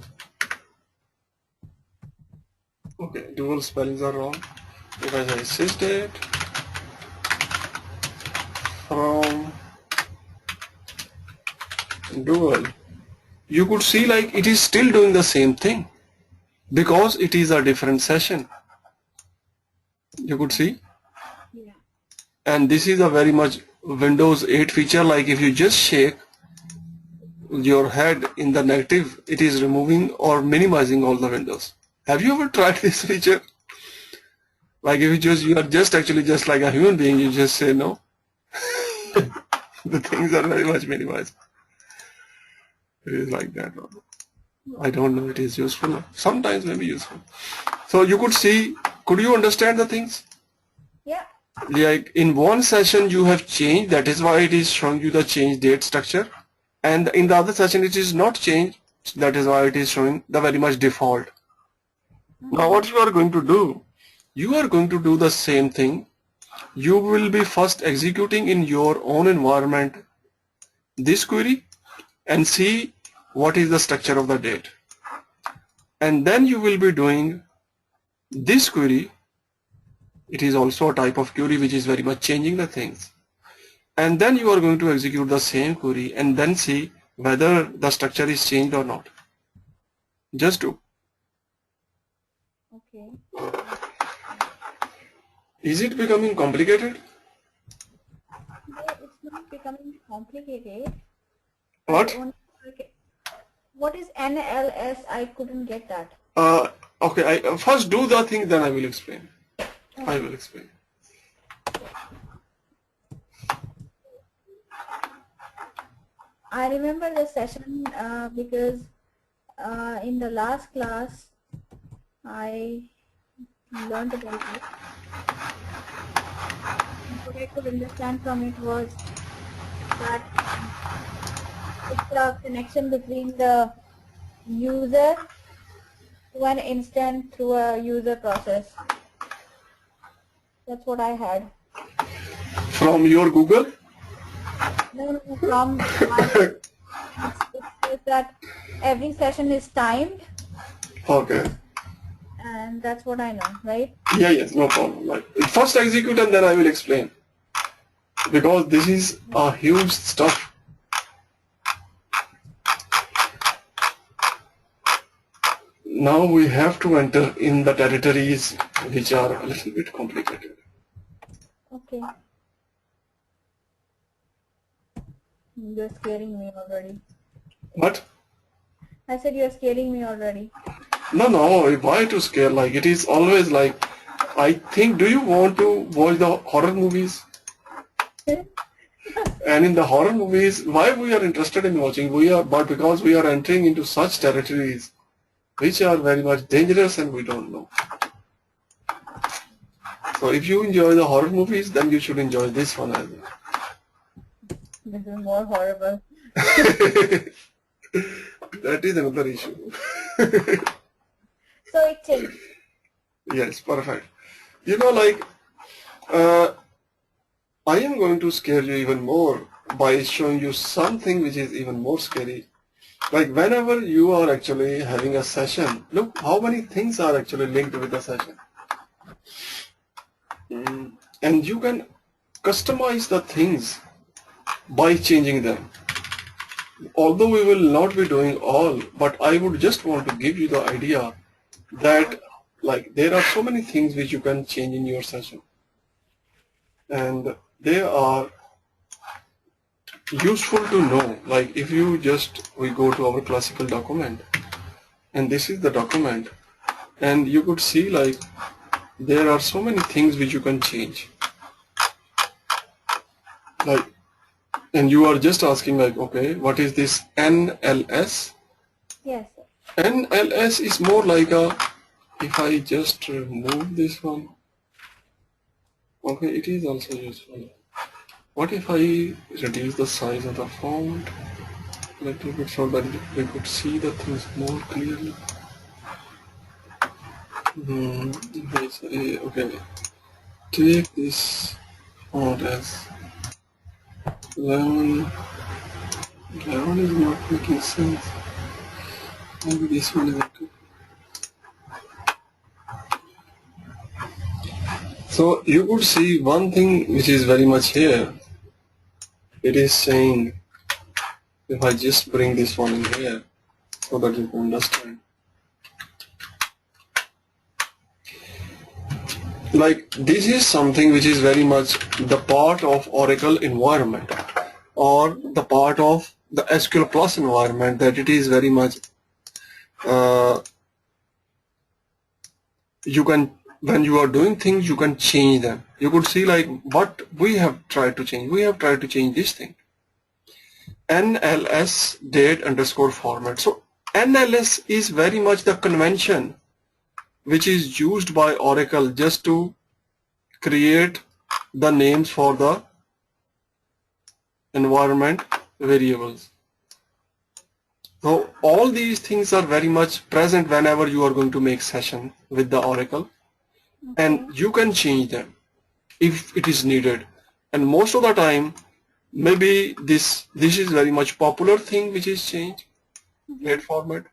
okay, Dual spellings are wrong. If I say sysdate from Dual, you could see like it is still doing the same thing because it is a different session. You could see. Yeah. And this is a very much Windows 8 feature, like if you just shake your head in the negative, it is removing or minimizing all the windows. Have you ever tried this feature? Like if you are just actually just like a human being, you just say no. The things are very much minimized. It is like that. I don't know, it is useful. Sometimes maybe useful. So you could see, could you understand the things? Yeah. Like in one session you have changed, that is why it is showing you the change date structure, and in the other session it is not changed, that is why it is showing the very much default. Now what you are going to do, you are going to do the same thing. You will be first executing in your own environment this query, and see what is the structure of the date. And then you will be doing this query. It is also a type of query which is very much changing the things. And then you are going to execute the same query and then see whether the structure is changed or not. Just do. Okay. Is it becoming complicated? No, it's not becoming complicated. What? What is NLS? I couldn't get that. Okay, I first do the thing, then I will explain. I will explain. I remember the session because in the last class I learned about it. What I could understand from it was that it's a connection between the user to an instance through a user process. That's what I had. From your Google? No, from my, it says that every session is timed, Okay. and that's what I know, right? Yeah, yes, no problem. Like, first execute and then I will explain. Because this is a huge stuff. Now we have to enter in the territories which are a little bit complicated. Okay. You're scaring me already. What? I said you're scaring me already. No, why to scare? Like, it is always like, I think, do you want to watch the horror movies? And in the horror movies, why we are interested in watching? But because we are entering into such territories which are very much dangerous and we don't know. So if you enjoy the horror movies, then you should enjoy this one as well. This is more horrible. That is another issue. So it changed. Yes, perfect. You know, like, I am going to scare you even more by showing you something which is even more scary. Like, whenever you are actually having a session, look how many things are actually linked with the session. And you can customize the things by changing them. Although we will not be doing all, but I would just want to give you the idea that, like, there are so many things which you can change in your session. And they are useful to know. Like, if you we go to our classical document, and this is the document, and you could see, like, there are so many things which you can change. Like, and you are just asking, like, okay, what is this NLS? Yes. NLS is more like a, if I just remove this one, okay, it is also useful. What if I reduce the size of the font a little bit so that we could see the things more clearly? Okay, take this font as 11. 11 is not making sense. Maybe this one is okay. So you could see one thing which is very much here. It is saying, if I just bring this one in here so that you can understand. Like, this is something which is very much the part of Oracle environment or the part of the SQL Plus environment, that it is very much you can, when you are doing things, you can change them. You could see, like, what we have tried to change. We have tried to change this thing. NLS date underscore format. So NLS is very much the convention which is used by Oracle just to create the names for the environment variables. So all these things are very much present whenever you are going to make session with the Oracle, and you can change them if it is needed. And most of the time maybe this is very much popular thing which is changed, date format.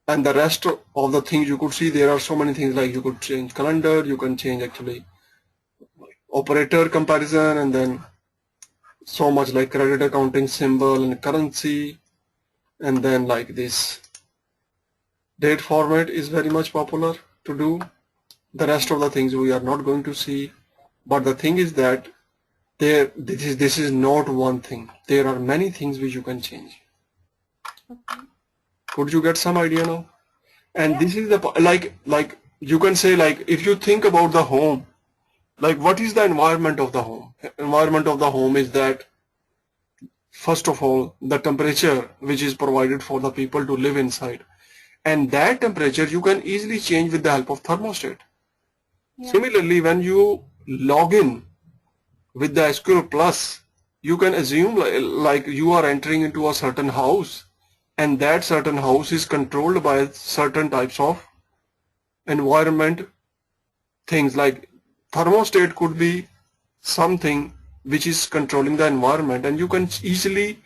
And the rest of the things you could see, there are so many things, like you could change calendar, you can change actually operator comparison, and then so much like credit accounting symbol and currency, and then like this date format is very much popular to do. The rest of the things we are not going to see, but the thing is that this is not one thing. There are many things which you can change. Okay. Could you get some idea now? And Yeah. this is the like you can say, like, if you think about the home, like what is the environment of the home? Environment of the home is that, first of all, the temperature which is provided for the people to live inside, and that temperature you can easily change with the help of thermostat. Yeah. Similarly, when you log in with the SQL Plus, you can assume like you are entering into a certain house, and that certain house is controlled by certain types of environment things. Like thermostat could be something which is controlling the environment, and you can easily,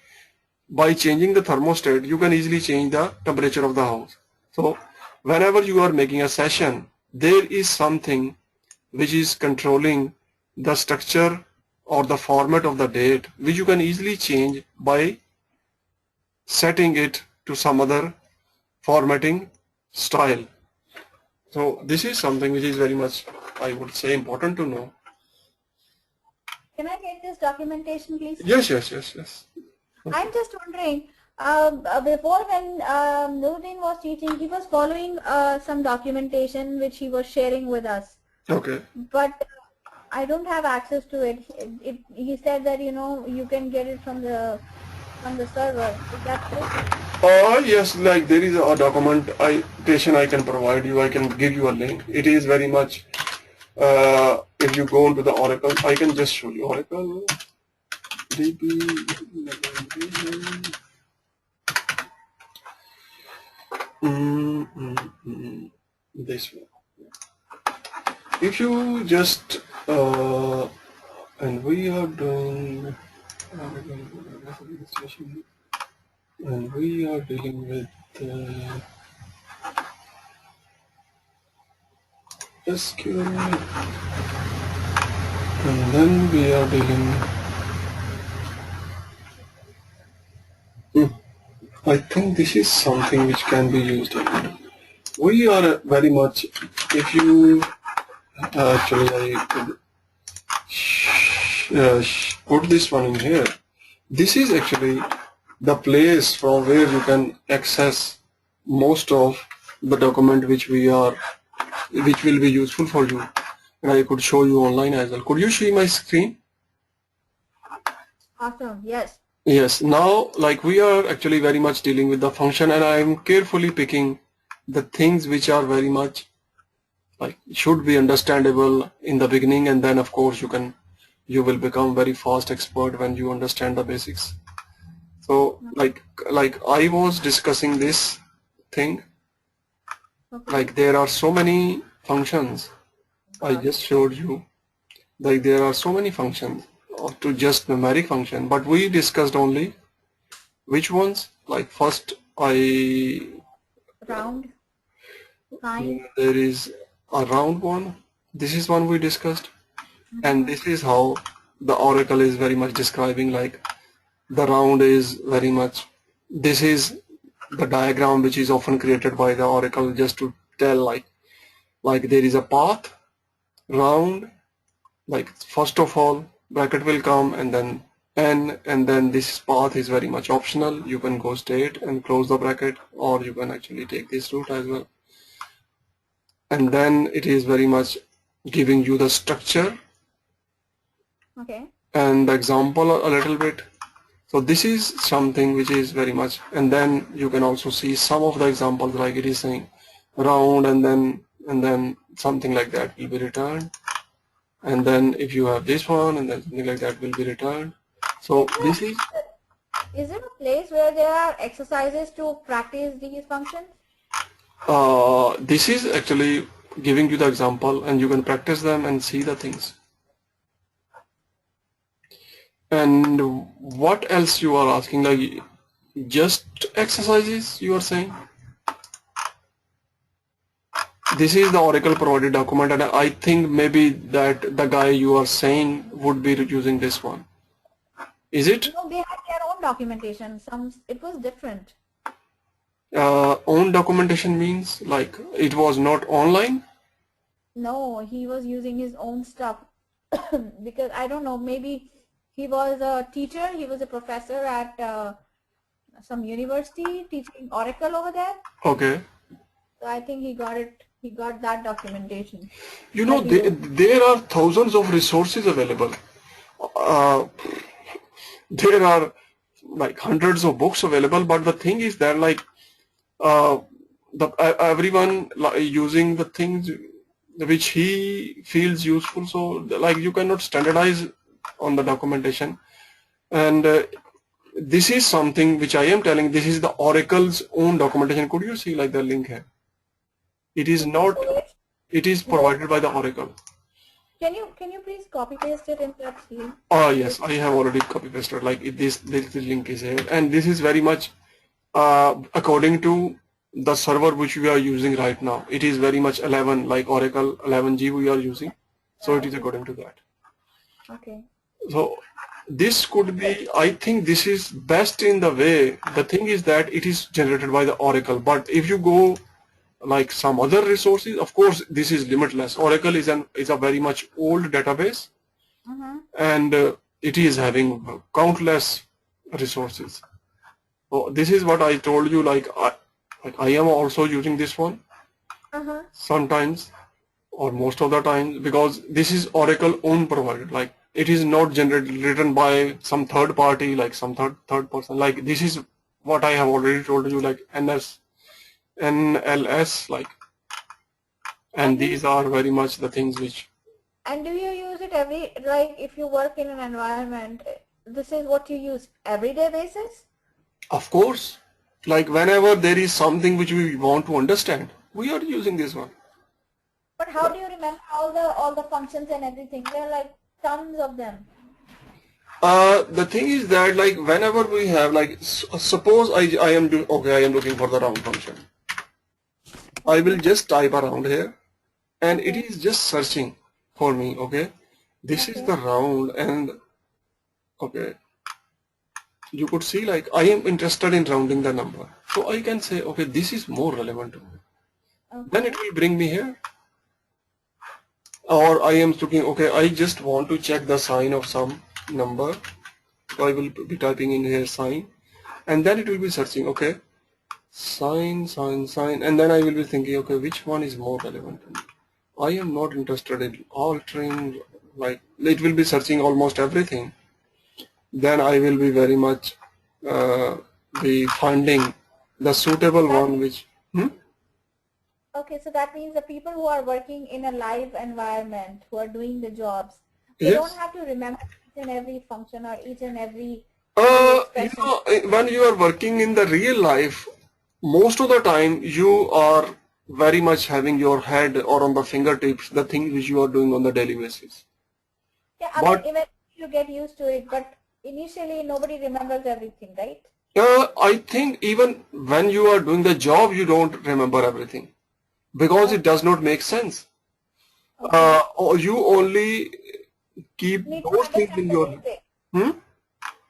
by changing the thermostat, you can easily change the temperature of the house. So whenever you are making a session, there is something which is controlling the structure or the format of the date, which you can easily change by setting it to some other formatting style. So this is something which is very much, I would say, important to know. Can I get this documentation, please? Yes, yes, yes, yes. I'm just wondering, before when Nuruddin was teaching, he was following some documentation which he was sharing with us. Okay. But I don't have access to it. He said that, you know, you can get it from the server. Is that true? Yes, like there is a documentation I can provide you. I can give you a link. It is very much, if you go into the Oracle, I can just show you Oracle DB. This one. If you just, and we are doing, and we are dealing with SQL, and then we are dealing. I think this is something which can be used. We are very much, if you actually, I could put this one in here. This is actually the place from where you can access most of the document which will be useful for you. And I could show you online as well. Could you see my screen? Awesome. Yes. Yes. Now, like, we are actually very much dealing with the function, and I am carefully picking the things which are very much like should be understandable in the beginning, and then of course you will become very fast expert when you understand the basics. So like I was discussing this thing, Okay. like there are so many functions. I just showed you, like there are so many functions to just numeric function, but we discussed only which ones. Like first Round. Fine. there is a round one. This is one we discussed, and this is how the Oracle is very much describing, like the round is very much, this is the diagram which is often created by the Oracle just to tell like there is a path, round, like first of all bracket will come and then n, and then this path is very much optional. You can go straight and close the bracket, or you can actually take this route as well. And then it is very much giving you the structure Okay. and the example a little bit. So this is something which is very much, and then you can also see some of the examples, like it is saying round, and then something like that will be returned, and then if you have this one, and then something like that will be returned. So this Is it a place where there are exercises to practice these functions? this is actually giving you the example, and you can practice them and see the things. And what else you are asking? Like just exercises you are saying? This is the Oracle provided document, and I think maybe that the guy you are saying would be using this one. Is it? No, they had their own documentation. It was different. Own documentation means like it was not online? No, he was using his own stuff because I don't know, maybe he was a teacher, he was a professor at some university teaching Oracle over there. Okay. So I think he got that documentation. You know, there are thousands of resources available. Uh, there are like hundreds of books available, but the thing is that like everyone using the things which he feels useful, so like you cannot standardize on the documentation. And this is something which I am telling, this is the Oracle's own documentation. Could you see like the link here? It is not, it is provided by the Oracle. Can you please copy paste it in that link? Yes, I have already copy pasted. Like this link is here, and this is very much according to the server which we are using right now. It is very much 11, like Oracle 11G we are using, so it is according to that. Okay. So this could be, I think this is best in the way. The thing is that it is generated by the Oracle, but if you go like some other resources, of course this is limitless. Oracle is a very much old database, and it is having countless resources. So this is what I told you, like I am also using this one sometimes or most of the time, because this is Oracle own provided. Like it is not written by some third party, like some third person. Like this is what I have already told you, like NLS, like, and these are very much the things which. And do you use it like if you work in an environment, this is what you use everyday basis? Of course, like whenever there is something which we want to understand, we are using this one. But how do you remember all the functions and everything? There are like tons of them. The thing is that like whenever we have like suppose I am looking for the round function. I will just type around here, and it is just searching for me. Okay, this is the round, and okay, you could see like I am interested in rounding the number, so I can say okay, this is more relevant to me. Then it will bring me here. Or I am looking, okay, I just want to check the sign of some number, so I will be typing in here sign, and then it will be searching, okay, sign, and then I will be thinking, okay, which one is more relevant to me? I am not interested in altering, like it will be searching almost everything. Then I will be very much be finding the suitable one which. Okay, so that means the people who are working in a live environment, who are doing the jobs, they don't have to remember each and every function or each and every you know, when you are working in the real life, most of the time you are very much having your head or on the fingertips the things which you are doing on the daily basis. Yeah, I mean, even you get used to it, but initially nobody remembers everything, right? I think even when you are doing the job, you don't remember everything because it does not make sense. Or you only keep those things in your head.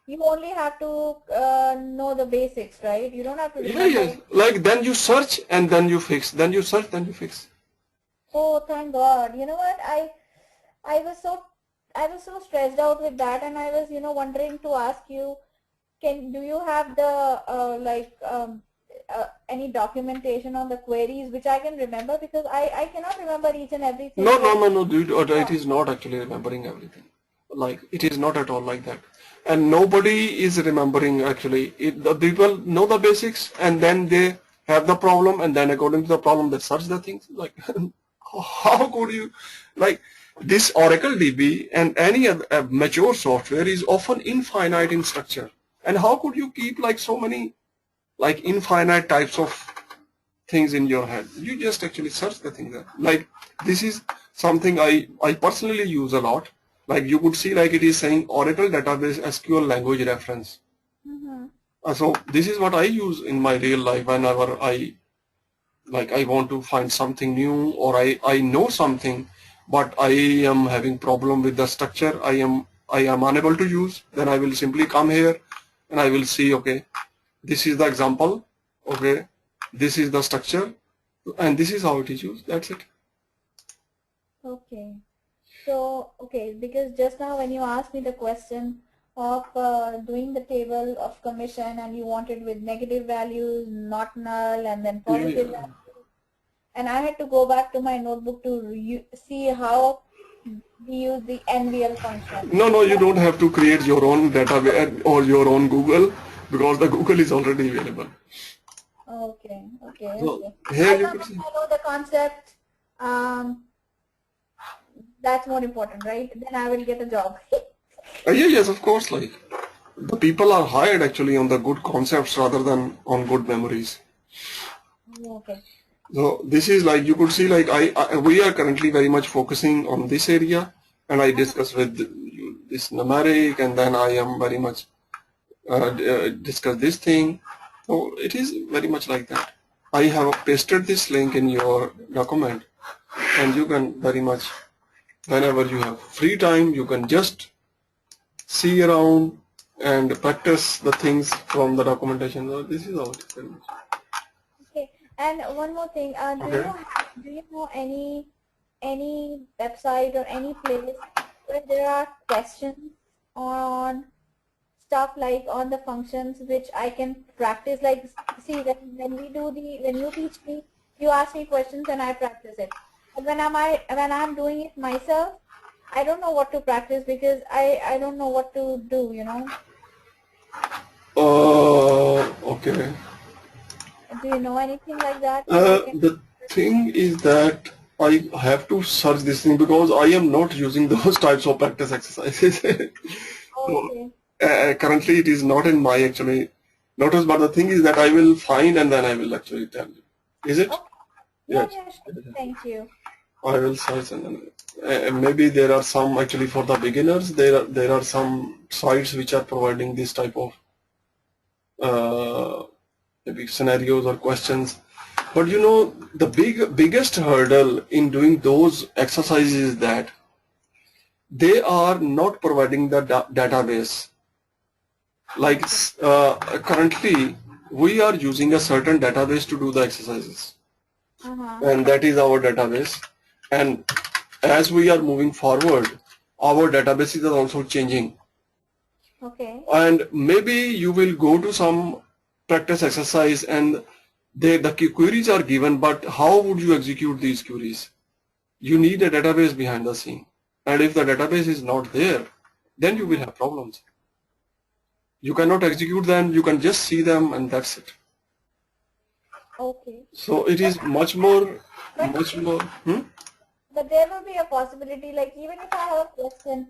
You only have to know the basics, right? You don't have to remember. Yes. Like then you search and then you fix. Then you search, then you fix. Oh, thank God. You know what? I was so stressed out with that, and I was, wondering to ask you, do you have the any documentation on the queries which I can remember, because I cannot remember each and everything. No, dude. It is not actually remembering everything. Like it is not at all like that. And nobody is remembering actually. The people know the basics and then they have the problem, and then according to the problem they search the things. Like how could you, like this Oracle DB and any other mature software is often infinite in structure. And how could you keep like so many like infinite types of things in your head? You just actually search the thing there. Like this is something I personally use a lot. Like you could see like it is saying Oracle database SQL language reference. Mm-hmm. So this is what I use in my real life whenever I want to find something new, or I know something but I am having problem with the structure I am unable to use. Then I will simply come here and I will see, okay, this is the example, okay, this is the structure, and this is how it is used. That's it. Okay. So, okay, because just now when you asked me the question of doing the table of commission and you wanted with negative values, not null, and then positive Yeah. values, and I had to go back to my notebook to see how we use the NVL function. No, no, you don't have to create your own database or your own Google, because the Google is already available. Okay, okay, So okay. here As you long can as see. I know the concept, that's more important, right? Then I will get a job. Yeah, yes, of course. Like the people are hired actually on the good concepts rather than on good memories. Okay. So this is like you could see like we are currently very much focusing on this area, and I Uh-huh. discuss with you this numeric, and then I am very much discuss this thing. So it is very much like that. I have pasted this link in your document, and you can very much whenever you have free time you can just see around and practice the things from the documentation. So this is how it is very much. Okay. And one more thing, Okay. do you know any website or any place where there are questions on stuff like on the functions which I can practice? Like, see, when you teach me, you ask me questions and I practice it. But when I'm doing it myself, I don't know what to practice because I don't know what to do, you know. Okay. Do you know anything like that so I can? The thing is that I have to search this thing because I am not using those types of practice exercises. So Okay. currently it is not in my actually notice, but the thing is that I will find and then I will actually tell you. Is it? Okay. Yeah, Yes. yeah, sure. Thank you. I will search and then maybe there are some actually for the beginners. There are some sites which are providing this type of maybe scenarios or questions. But you know, the biggest hurdle in doing those exercises is that they are not providing the database. Like Okay. currently, we are using a certain database to do the exercises, Uh-huh. and that is our database. And as we are moving forward, our databases are also changing. Okay. And maybe you will go to some practice exercise and the queries are given, but how would you execute these queries? You need a database behind the scene. And if the database is not there, then you will Uh-huh. have problems. You cannot execute them, you can just see them and that's it. Okay. So it But is much more, but much more. but there will be a possibility like even if I have a question,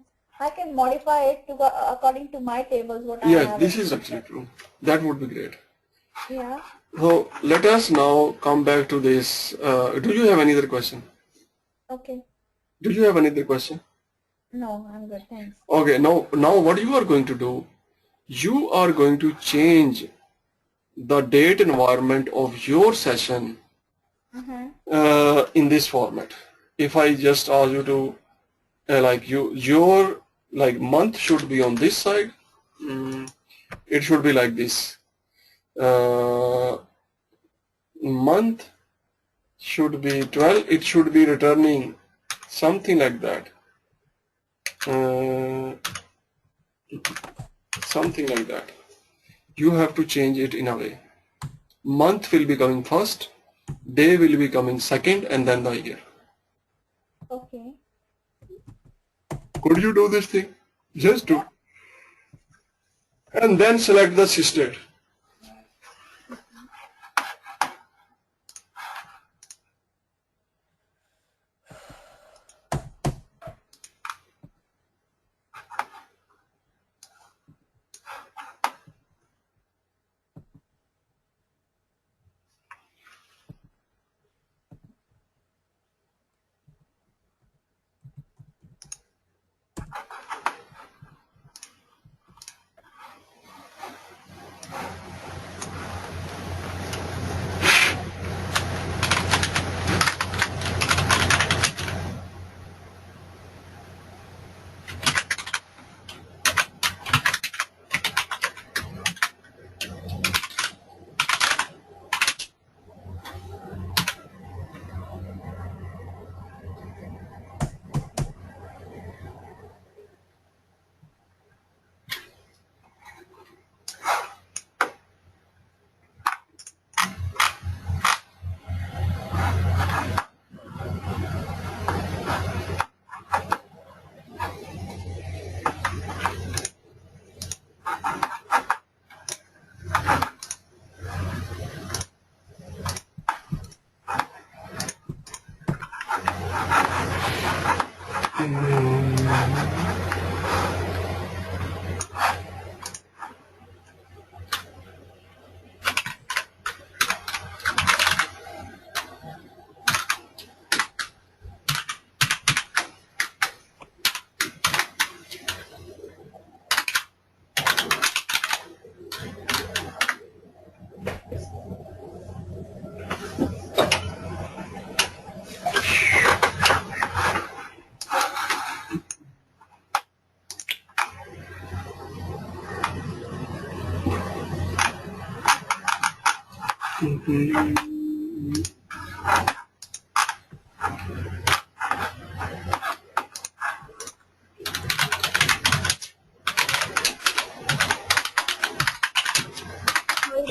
I can modify it to go according to my tables what I Yes, have this it. is actually true. That would be great. Yeah. So let us now come back to this. Do you have any other question? Okay. Do you have any other question? No, I'm good. Thanks. Okay, now what you are going to do, you are going to change the date environment of your session Uh-huh. in this format. If I just ask you to your like month should be on this side, it should be like this. Uh, month should be 12, it should be returning something like that. Uh, something like that. You have to change it in a way. Month will be coming first, day will be coming second, and then the year. Okay. Could you do this thing? Just do. Yeah. And then select the state. Sorry,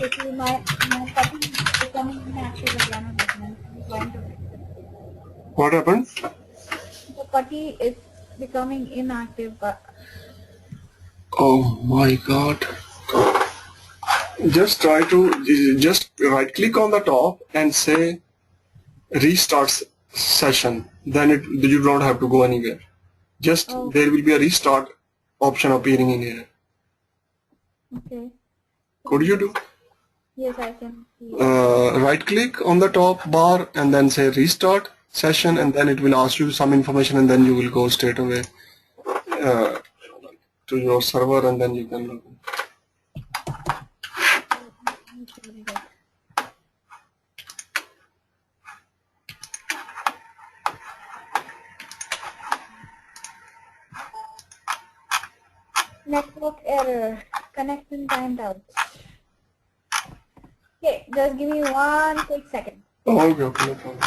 Rishi, my putty is becoming inactive again and again. I'm trying to fix it. What happened? The putty is becoming inactive, but Oh my God. Just try to just right click on the top and say restart session. Then you don't have to go anywhere. Just oh, there will be a restart option appearing in here. okay. Could you do? Yes, I can see. Right click on the top bar and then say restart session, and then it will ask you some information, and then you will go straight away uh, to your server, and then you can log in. Sorry, guys. Network error. Connection timed out. Okay, just give me 1 quick second. Okay, okay, no problem.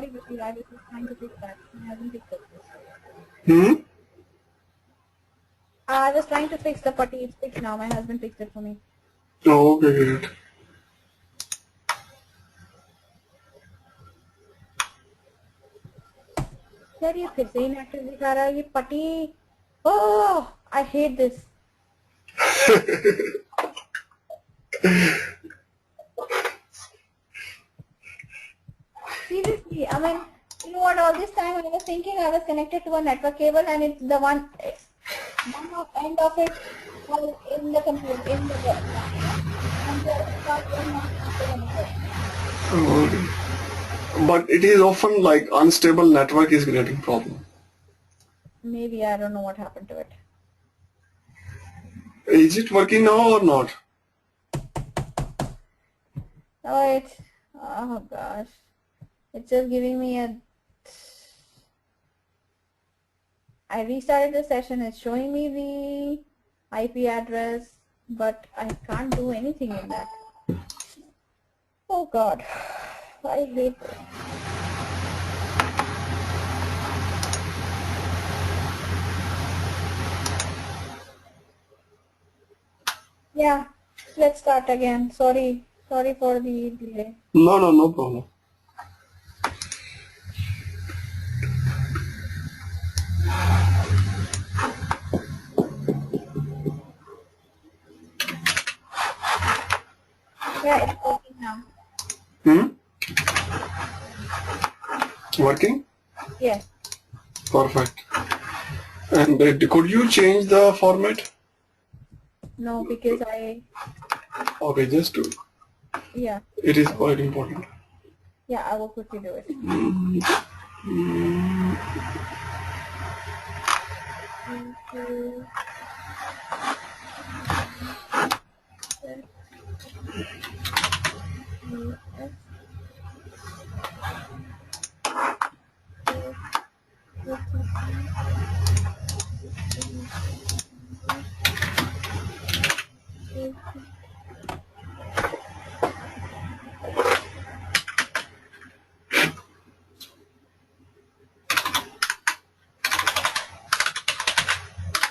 sorry, Bashir, I was just trying to fix that. I haven't fixed it. I was trying to fix the putty. It's fixed now. My husband fixed it for me. Oh, okay, great. यार ये फिर से inactive दिखा रहा है ये पट्टी. Oh, I hate this. Seriously, I mean, you know what? All this time I was thinking I was connected to a network cable, and it's the one end of it was in the computer, in the and the other part was not connected. Okay. But it is often like unstable network is creating problem. Maybe I don't know what happened to it. Is it working now or not? Oh, oh gosh, it's just giving me a. I restarted the session. It's showing me the IP address, but I can't do anything in that. Oh God, I hate this. Yeah, let's start again. Sorry for the delay. No problem. Yeah, it's working now. Working? Yes. Perfect. And could you change the format? No, because I. Okay, just do. Yeah. It is quite important. Yeah, I will quickly do it.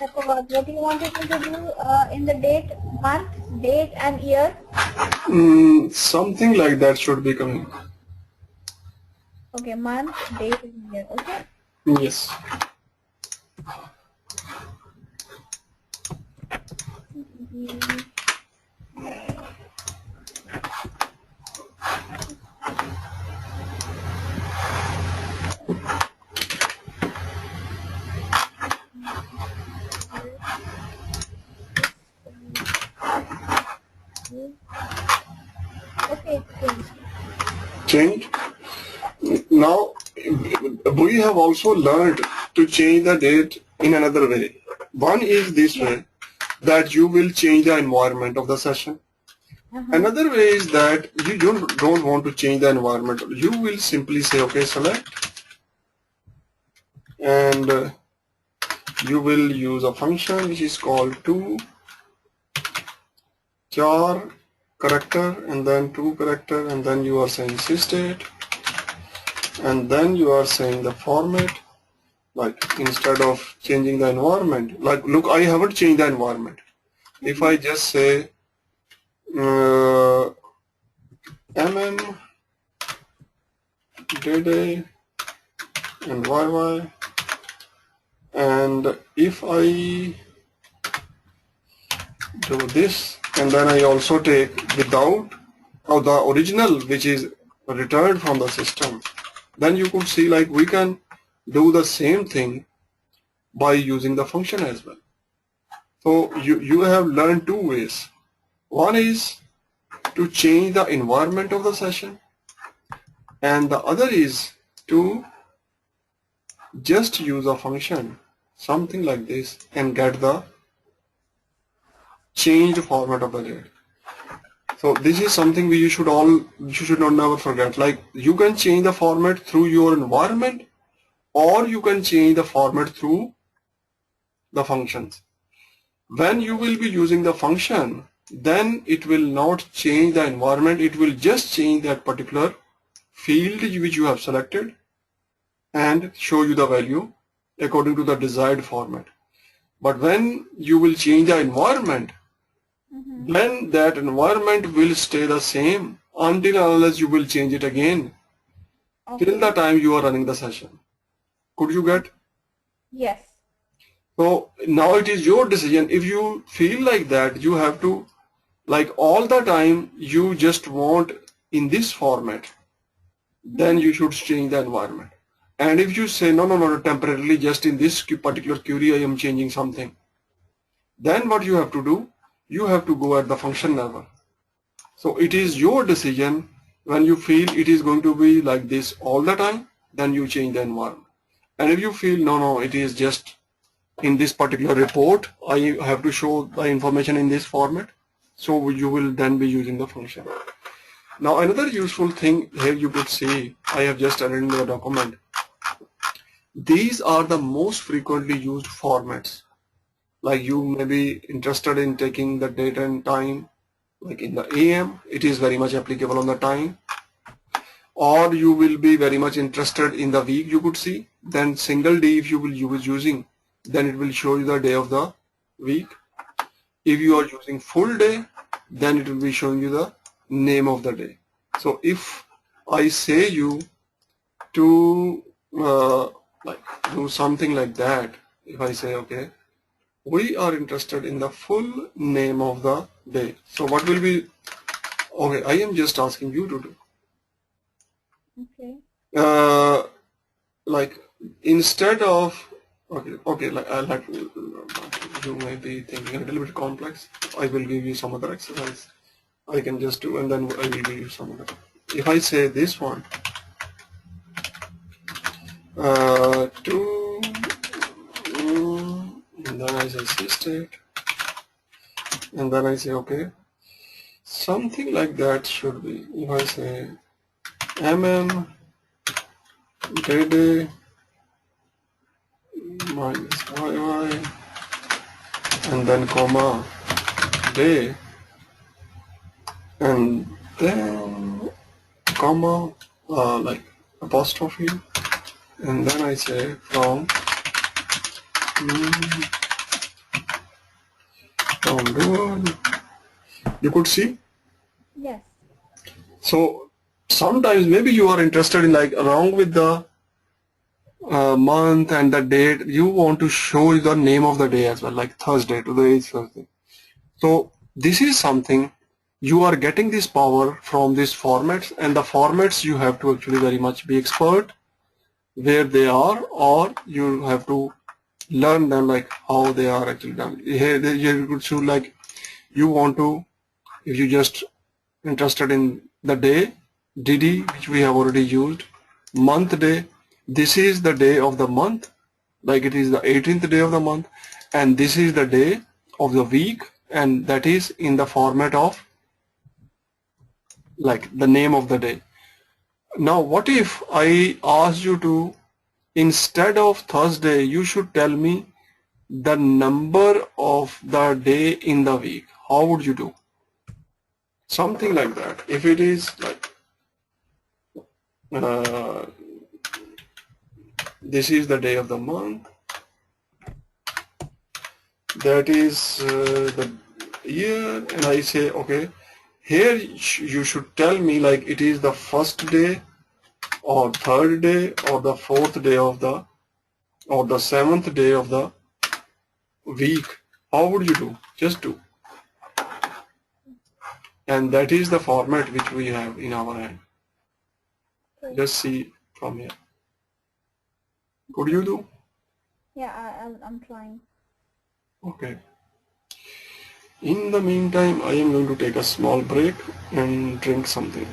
I forgot. What you wanted me to do in the date, month, date and year? Something like that should be coming. Okay, month, date and year. Okay. Yes. Okay, Change. Now, we have also learned to change the date in another way. One is this way, that you will change the environment of the session. Another way is that you don't want to change the environment. You will simply say, okay, select, and you will use a function which is called to char character, and then to character, and then you are saying sysdate, and then you are saying the format. Like instead of changing the environment, like look, I haven't changed the environment. If I just say mm day and yy, and if I do this, and then I also take without the original which is returned from the system, then you could see like we can do the same thing by using the function as well. So you have learned two ways. One is to change the environment of the session, and the other is to just use a function, something like this, and get the changed format of the date. So this is something you should not never forget. Like you can change the format through your environment, or you can change the format through the functions. When you will be using the function, then it will not change the environment, it will just change that particular field which you have selected, and show you the value according to the desired format. But when you will change the environment, then that environment will stay the same until unless you will change it again till the time you are running the session. Could you get? Yes. So now it is your decision. If you feel like that, you have to, like all the time you just want in this format, then you should change the environment. And if you say, no, temporarily just in this particular query I am changing something, then what you have to do, you have to go at the function level. So it is your decision. When you feel it is going to be like this all the time, then you change the environment. And if you feel, no, it is just in this particular report, I have to show the information in this format, so you will then be using the function. Now another useful thing here you could see, I have just added in the document. These are the most frequently used formats. Like you may be interested in taking the date and time, like in the AM, it is very much applicable on the time. Or you will be very much interested in the week, you could see. Then single D if you will use using, then it will show you the day of the week. If you are using full day, then it will be showing you the name of the day. So if I say you to like do something like that, if I say, okay, we are interested in the full name of the day. So what will be, okay, I am just asking you to do. Okay. Like instead of, okay, like you may be thinking a little bit complex. I will give you some other exercise I can just do, and then I will give you some other. If I say this one, to, and then I say systate, and then I say, okay, something like that should be, if I say day minus yy, and then comma day, and then comma like apostrophe, and then I say from doing, you could see. Yes. So sometimes maybe you are interested in, like, along with the month and the date, you want to show the name of the day as well, like Thursday, today is Thursday. So this is something you are getting this power from these formats, and the formats you have to actually very much be expert where they are, or you have to learn them, like how they are actually done. Here you could show, like, you want to, if you just interested in the day, DD, which we have already used, month day, this is the day of the month, like it is the 18th day of the month, and this is the day of the week, and that is in the format of like the name of the day. Now what if I asked you to, instead of Thursday, you should tell me the number of the day in the week? How would you do? Something like that. If it is like this is the day of the month, that is the year, and I say, okay, here you should tell me, like, it is the first day or third day or the fourth day of the, or the seventh day of the week. How would you do? Just do. And that is the format which we have in our hand. Okay. Just see from here. Could you do? Yeah, I'm trying. Okay. In the meantime, I am going to take a small break and drink something.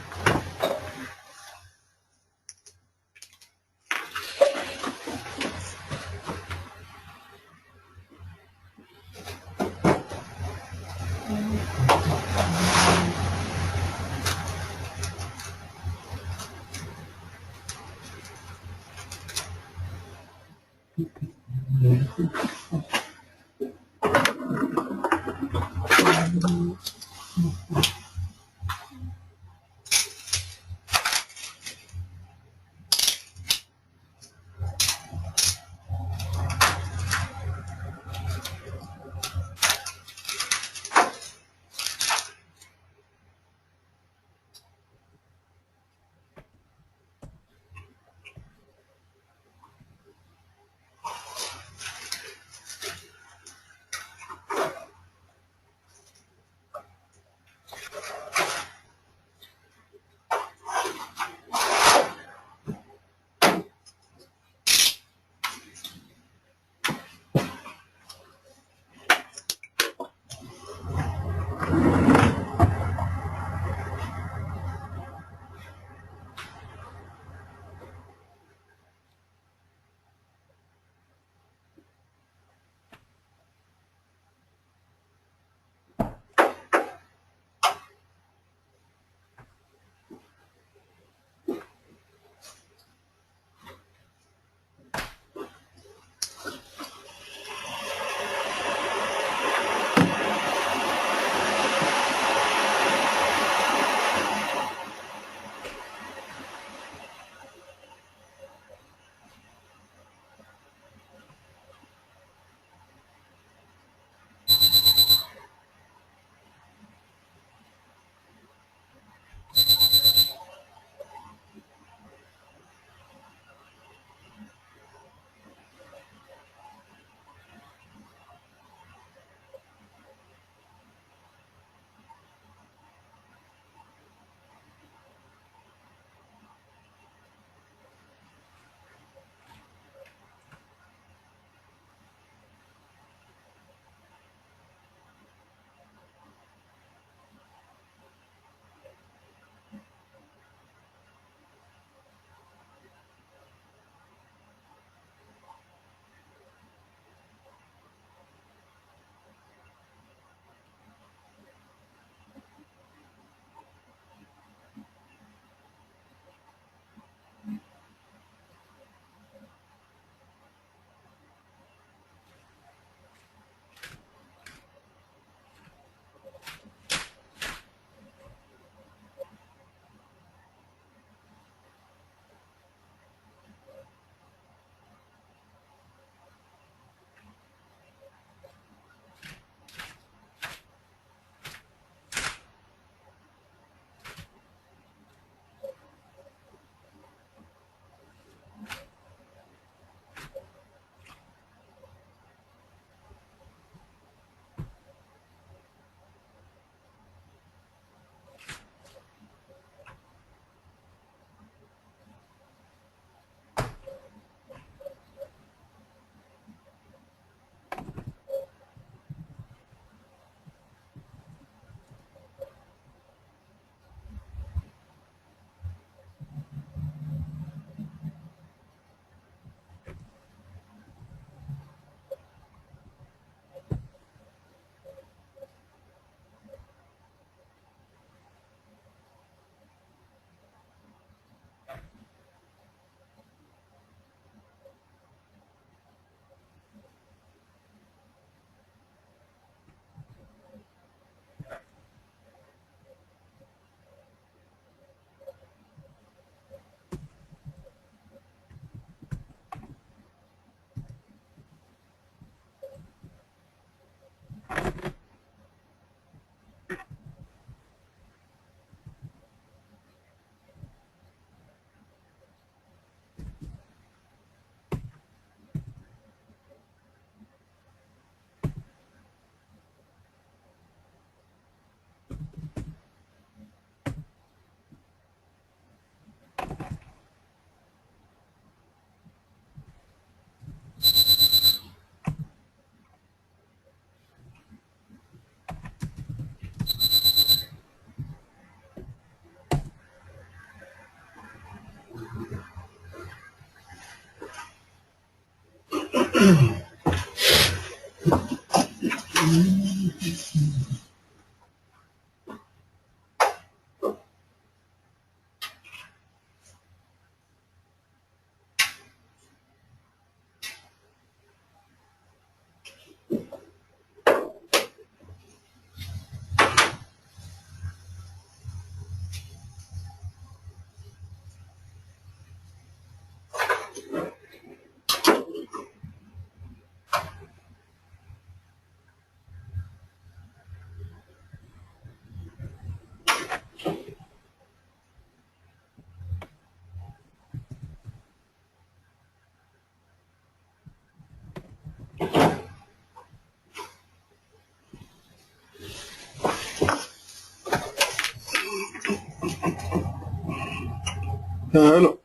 Hello.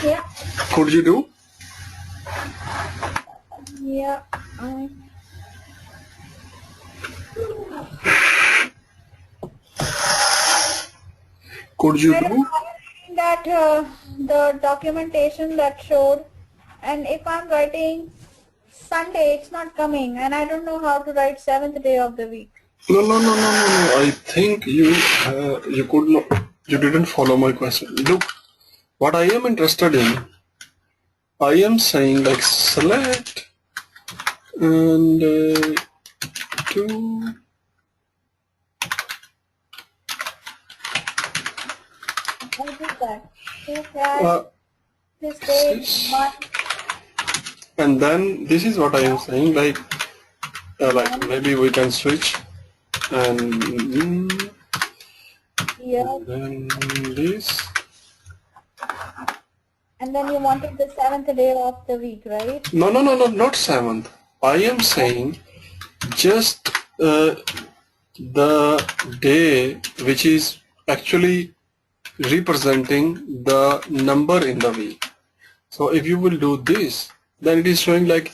Yeah. Could you do? Yeah. Could you I don't do? know, I'm reading that the documentation that showed, and if I'm writing Sunday, it's not coming, and I don't know how to write seventh day of the week. No, no, no, no, no, no. I think you could not. You didn't follow my question. Look, what I am interested in, I am saying like select and to I did that. Look at this this date, is, month, and then this is what I am saying like maybe we can switch and year, then this. and then you wanted the seventh day of the week, right? No, no, no, no, not seventh. I am saying just the day which is actually representing the number in the week. So if you will do this, then it is showing like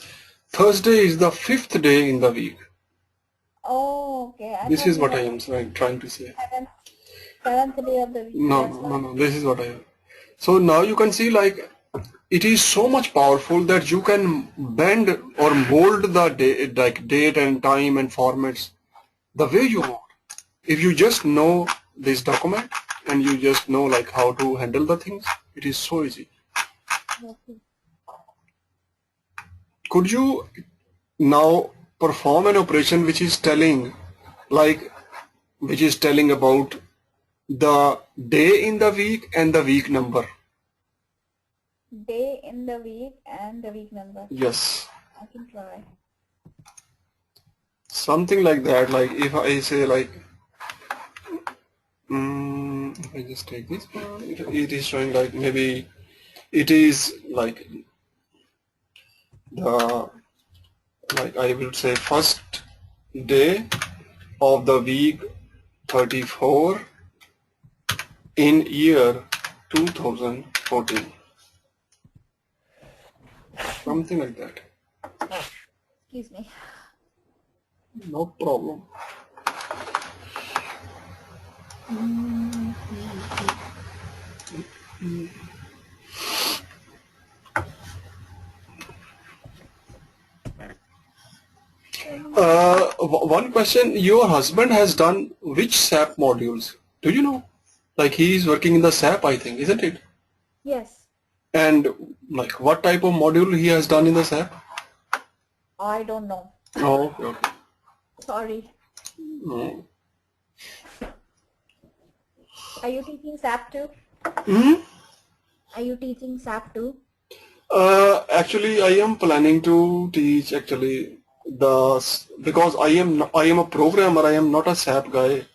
Thursday is the 5th day in the week. Oh, okay. I This thought is you what I had am trying to say. seventh day of the week. No, That's no, why. no, this is what I am. So now you can see like it is so much powerful that you can bend or mold the day, like date and time and formats the way you want. If you just know this document and you just know like how to handle the things, it is so easy. Okay. Could you now perform an operation which is telling about the day in the week and the week number? Day in the week and the week number. Yes. I can try. Something like that. Like if I say like if I just take this one, it is showing like maybe it is like the like I will say first day of the week 34 in year 2014. Something like that. Excuse me. No problem. One question, your husband has done which SAP modules? Do you know? Like he is working in the SAP, I think, isn't it? Yes. And like what type of module he has done in the SAP? I don't know. Oh, okay, okay. Sorry. Oh. Are you teaching SAP too? Hmm? Are you teaching SAP too? Actually, I am planning to teach actually because I am a programmer. I am not a SAP guy,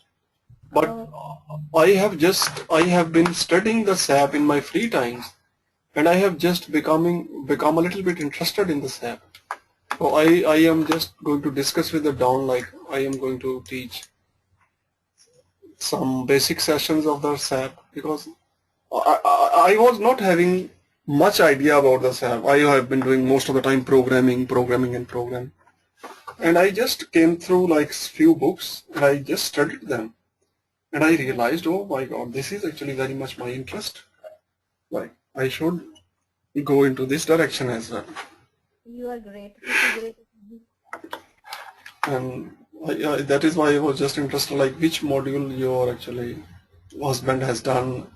but I have been studying the SAP in my free times, and I have just become a little bit interested in the SAP. So I am just going to discuss with the Dawn, like I am going to teach some basic sessions of the SAP because I was not having much idea about the SAP. I have been doing most of the time programming and program. And I just came through like few books and I just studied them. And I realized, oh my God, this is actually very much my interest. Like I should go into this direction as well. You are great. Pretty great. And that is why I was just interested, like which module your actually husband has done,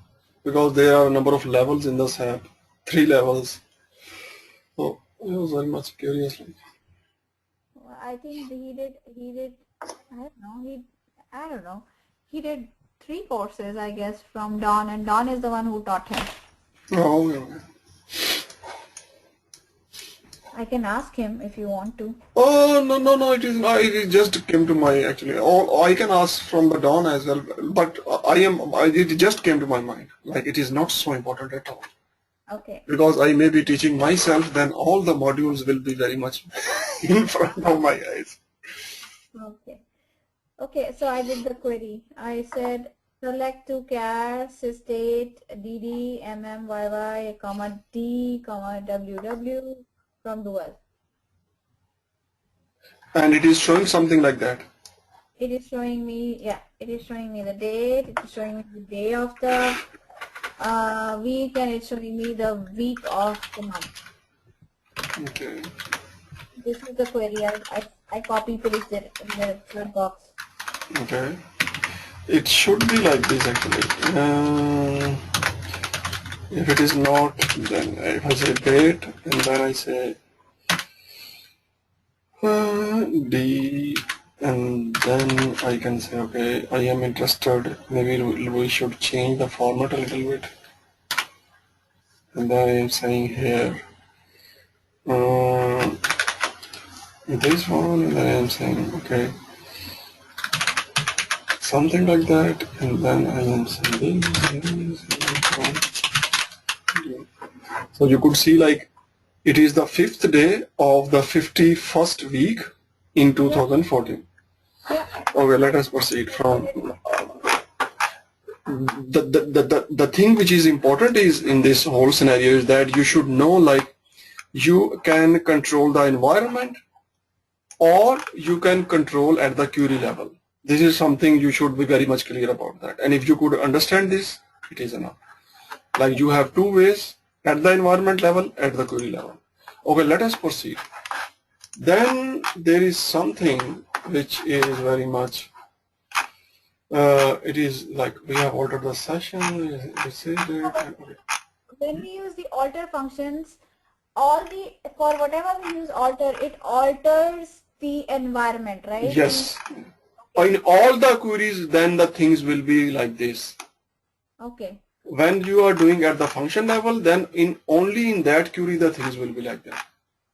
because there are a number of levels in this app, 3 levels. So I was very much curious. Like, Well, I think he did, I don't know. He did 3 courses, I guess, from Don, and Don is the one who taught him. oh, yeah. I can ask him if you want to. Oh, no, it is not. It just came to my actually. Oh, I can ask from the dawn as well, but it just came to my mind. Like it is not so important at all. Okay. Because I may be teaching myself, then all the modules will be very much in front of my eyes. Okay. Okay, so I did the query. I said select two char, sysdate, dd, mmyy, comma d, comma ww from dual. And it is showing something like that. It is showing me, yeah, it is showing me the date, it is showing me the day of the week, and it's showing me the week of the month. Okay. This is the query. I copy pasted it in the third box. Okay. It should be like this actually. If it is not, then if I say date and then I say D, and then I can say, okay, I am interested. Maybe we should change the format a little bit. And then I am saying here this one, and then I am saying, okay, something like that, and then I am saying this. So you could see like it is the 5th day of the 51st week in 2014. Yeah. Okay, let us proceed from the thing which is important is in this whole scenario is that you should know like you can control the environment or you can control at the query level. This is something you should be very much clear about that. And if you could understand this, it is enough. Like you have 2 ways, at the environment level, at the query level. Okay, let us proceed. Then there is something which is very much, it is like we have altered the session, When we use the alter functions, for whatever we use alter, it alters the environment, right? Yes. In all the queries, then the things will be like this. Okay. When you are doing at the function level, then only in that query the things will be like that.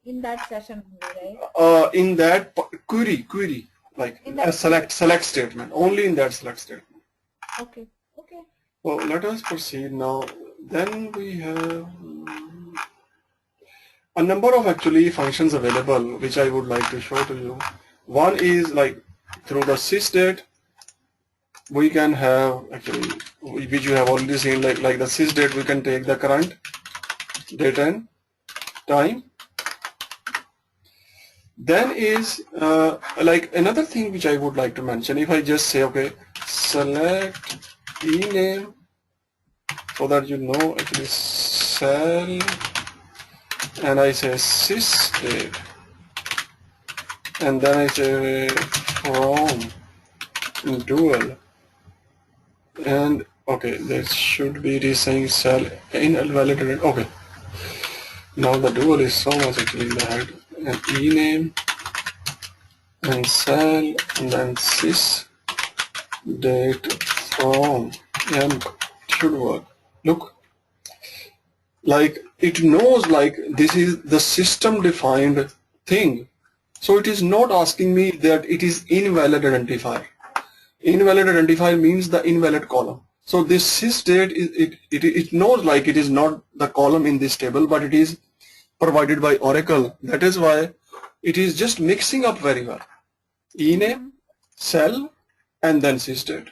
In that session only, right? In that query, like a select statement, only in that select statement. Okay. Okay. So let us proceed now. Then we have a number of actually functions available which I would like to show to you. One is like through the sysdate we can have actually, which you have already seen, like the sysdate we can take the current date and time. Then is like another thing which I would like to mention. If I just say okay, select ename, so that you know actually cell, and I say sysdate, and then I say from dual, and okay, there should be this saying cell invalidated. Okay, now the dual is so much actually in the head. And ename and cell and then sys date from emp should work. Look, like it knows like this is the system defined thing, so it is not asking me that it is invalid identifier. Invalid identifier means the invalid column. So this sysdate it knows like it is not the column in this table, but it is provided by Oracle. That is why it is just mixing up very well. Ename, cell, and then sysdate.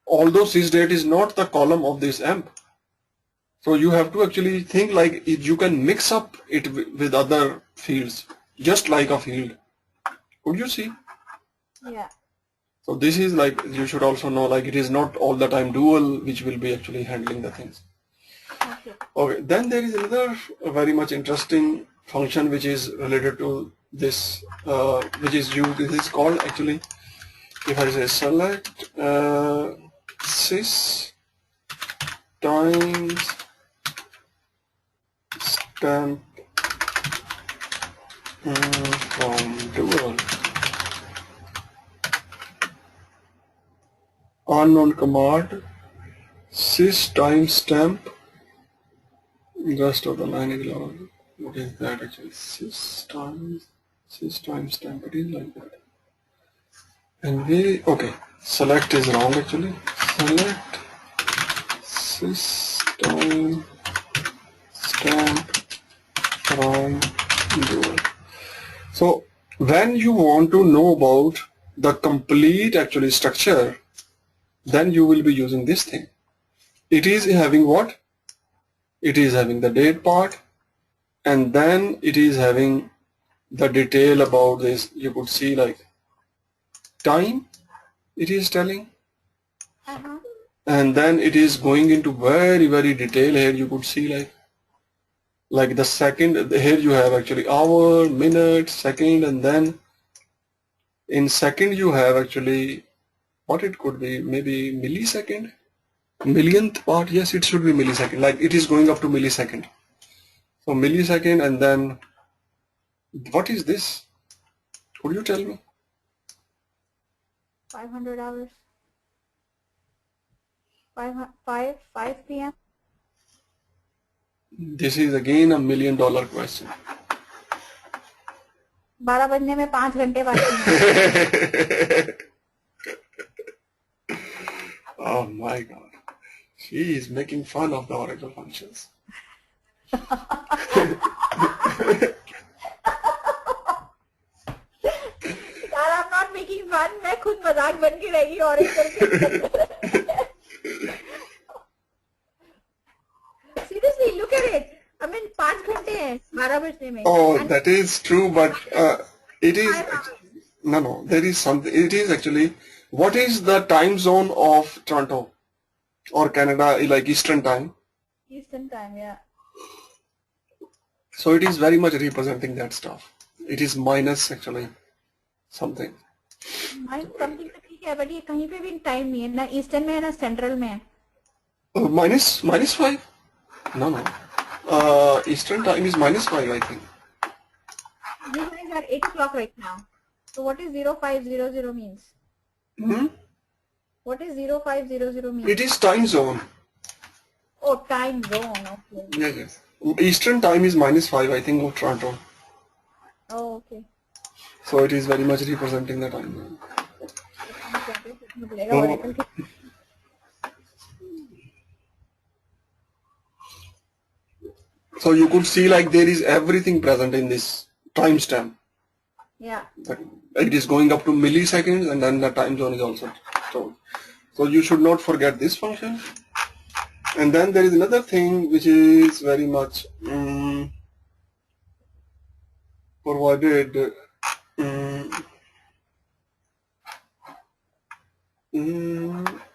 Although sysdate is not the column of this emp. So you have to actually think like you can mix up it with other fields, just like a field. Could you see? Yeah. So this is like, you should also know like it is not all the time dual which will be actually handling the things. Okay. Okay, then there is another very much interesting function which is related to this, which is used. This is called actually, if I say select sys times stamp from dual unknown command sys times stamp, rest of the line is long. What is that actually? Sys times stamp, it is like that. And we, okay, select is wrong actually. Select sys times stamp from dual. So when you want to know about the complete actually structure, then you will be using this thing. It is having what? It is having the date part, and then it is having the detail about this. You could see like time, it is telling, and then it is going into very detail. Here you could see like the second. Here you have actually hour, minute, second, and then in second you have actually what it could be, maybe millisecond, millionth part. Yes, it should be millisecond, like it is going up to millisecond. So millisecond, and then what is this? Could you tell me? 500 hours. 5 p.m. This is again $1 million question. 12 बजने में 5 घंटे बाकी हैं. Oh my God. She is making fun of the Oracle functions. यार, I'm not making fun. मैं खुद मजाक बन के रही Oracle के. Seriously, look at it. I mean, 5 घंटे हैं 12 बजने में. Oh, And that is true, but it is no. There is something. It is actually. What is the time zone of Toronto or Canada? Like Eastern time. Eastern time, yeah. So it is very much representing that stuff. It is minus actually something. Mine something तो ठीक है, but ये कहीं पे भी time नहीं है, ना ईस्टर्न में है ना सेंट्रल में है. Minus 5? No. Eastern time is -5, I think. You guys are 8 o'clock right now. So what is 0500 means? What is 0500 means? It is time zone. Oh, time zone. Okay. Yes. Eastern time is -5, I think, of Toronto. Oh, okay. So it is very much representing the time zone. So you could see like there is everything present in this timestamp. Yeah. It is going up to milliseconds, and then the time zone is also told. So you should not forget this function. And then there is another thing which is very much provided.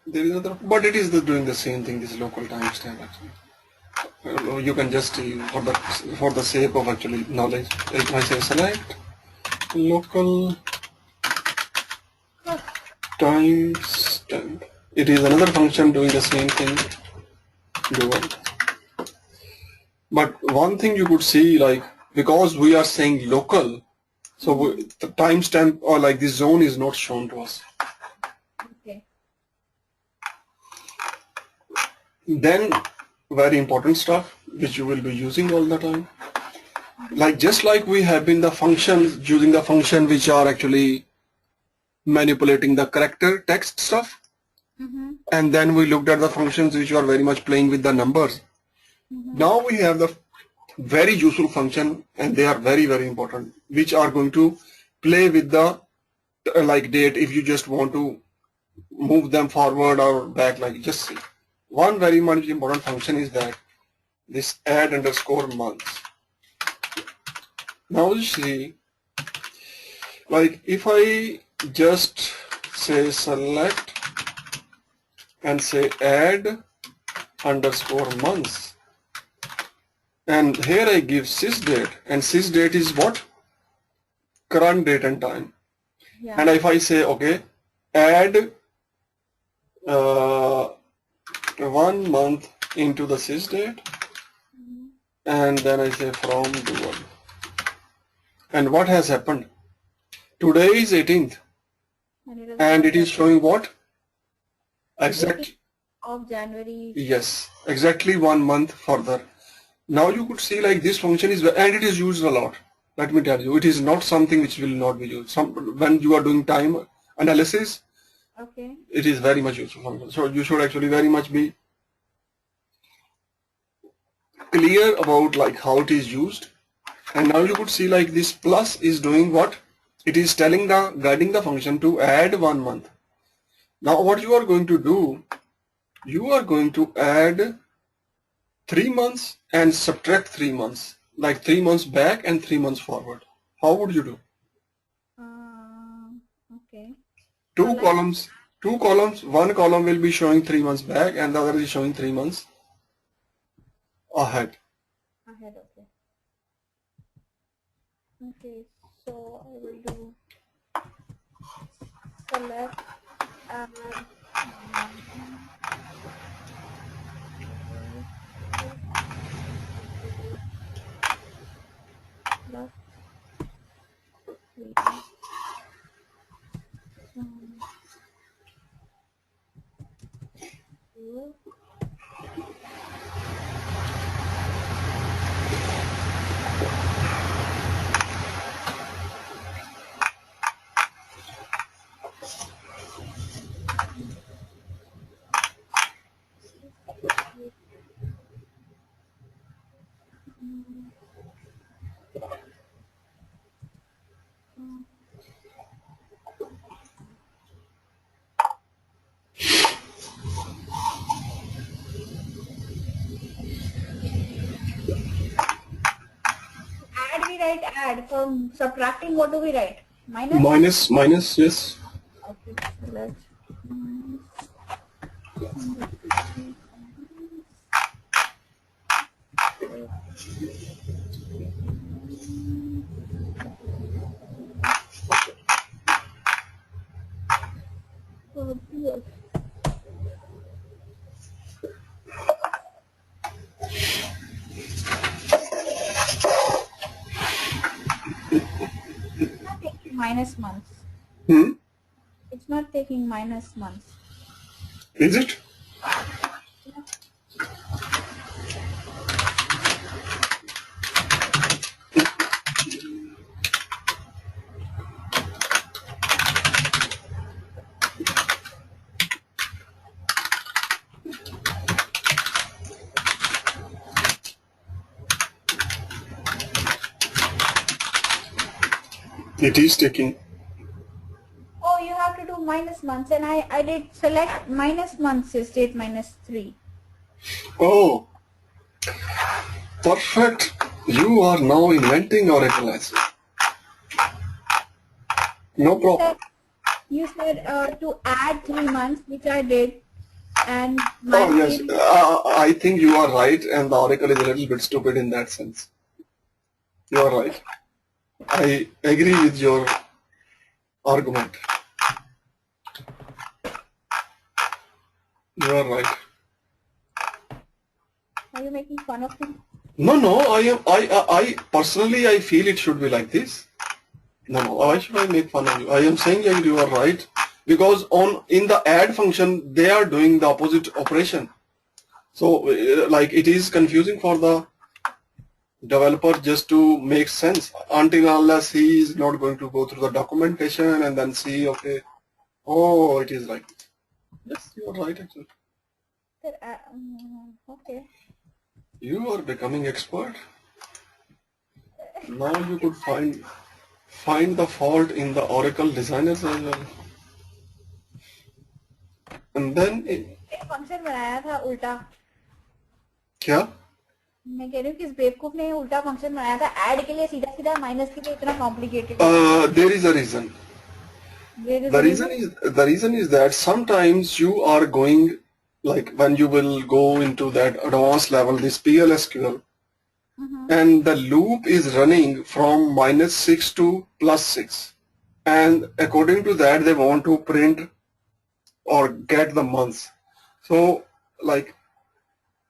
There is another, but it is doing the same thing. This local timestamp actually. You can just for the sake of actually knowledge, if I say select local timestamp, it is another function doing the same thing. But one thing you could see, like because we are saying local, so the timestamp or like this zone is not shown to us. Okay. Then very important stuff which you will be using all the time, like just like we have been the functions, using the function which are actually manipulating the character text stuff, and then we looked at the functions which are very much playing with the numbers. Now we have the very useful function, and they are very important, which are going to play with the like date. If you just want to move them forward or back, like just see. One very much important function is that this add underscore months. Now you see, like if I just say select and say add underscore months, and here I give sysdate, and sysdate is what? Current date and time. Yeah. And if I say, okay, add 1 month into the sysdate, and then I say from dual. And what has happened? Today is 18th, and it is showing what? Exact of January. Yes, exactly 1 month further. Now you could see like this function is, and it is used a lot. Let me tell you, it is not something which will not be used. When you are doing time analysis, okay, it is very much useful function. So you should actually very much be clear about like how it is used. And now you could see like this plus is doing what? It is telling guiding the function to add 1 month. Now what you are going to do, you are going to add 3 months and subtract 3 months, like 3 months back and 3 months forward. How would you do? Okay. Two columns, one column will be showing 3 months back and the other is showing 3 months ahead. Okay. Okay, so I will do select plus 3. Add, we write add. For subtracting, what do we write? Minus? Minus, yes. Okay, select minus months. It's not taking minus months. Is it? It is taking. Oh, you have to do minus months, and I did select minus months state minus 3. Oh, perfect. You are now inventing Oracle as well. No problem. You said to add 3 months, which I did, and Oh yes, I think you are right, and the Oracle is a little bit stupid in that sense. You are right. I agree with your argument. You are right. Are you making fun of me? No. I personally I feel it should be like this. No. Why should I make fun of you? I am saying that you are right, because in the add function they are doing the opposite operation. So like it is confusing for the developer just to make sense until unless he is not going to go through the documentation and then see, okay, oh, it is like this. Yes, you are right actually. Okay. You are becoming expert. Now you could find the fault in the Oracle designers as well. And then function बनाया था उल्टा. क्या? मैं कह रही हूँ कि इस बेवकूफ ने उल्टा फंक्शन बनाया था ऐड के लिए सीधा सीधा माइनस के लिए इतना complicated. There is a reason. The reason is that sometimes you are going, like when you will go into that advanced level, this PLSQL, and the loop is running from -6 to +6, and according to that they want to print or get the months. So like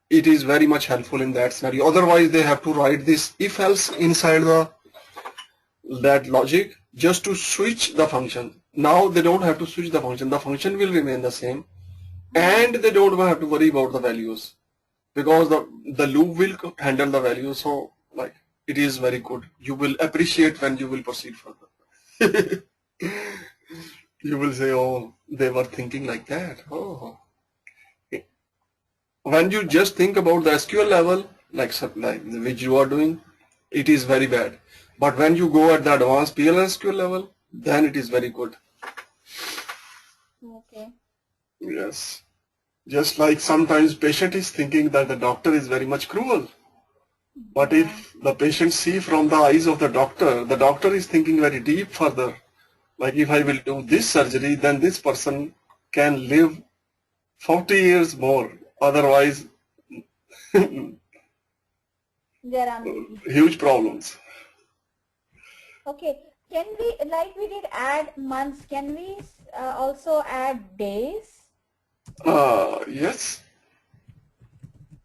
it is very much helpful in that scenario. Otherwise they have to write this if else inside that logic just to switch the function. Now they don't have to switch the function will remain the same, and they don't have to worry about the values because the loop will handle the values. So like it is very good. You will appreciate when you will proceed further. You will say, oh, they were thinking like that. Oh, when you just think about the SQL level, like which you are doing, it is very bad. But when you go at the advanced PLSQL level, then it is very good. Okay. Yes. Just like sometimes patient is thinking that the doctor is very much cruel. But if the patient see from the eyes of the doctor is thinking very deep further. Like if I will do this surgery, then this person can live 40 years more. Otherwise, There are huge problems. okay. Can we, like we did add months, can we also add days? Yes.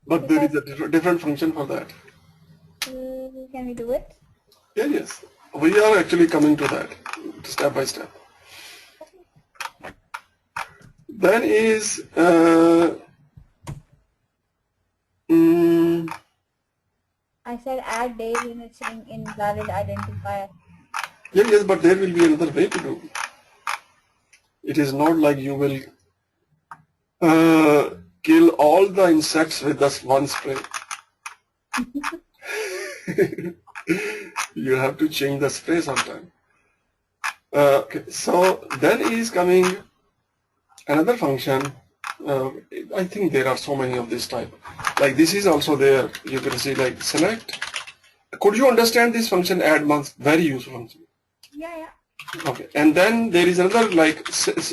But there is a different function for that. Can we do it? Yeah, yes. We are actually coming to that step by step. Then is I said add days and it's saying invalid identifier. yeah, yes, but there will be another way to do. It is not like you will kill all the insects with this one spray. You have to change the spray sometime. Okay, so then is coming another function. I think there are so many of this type. Like this is also there. You can see like select. Could you understand this function add months? Very useful function. Yeah. Okay, and then there is another like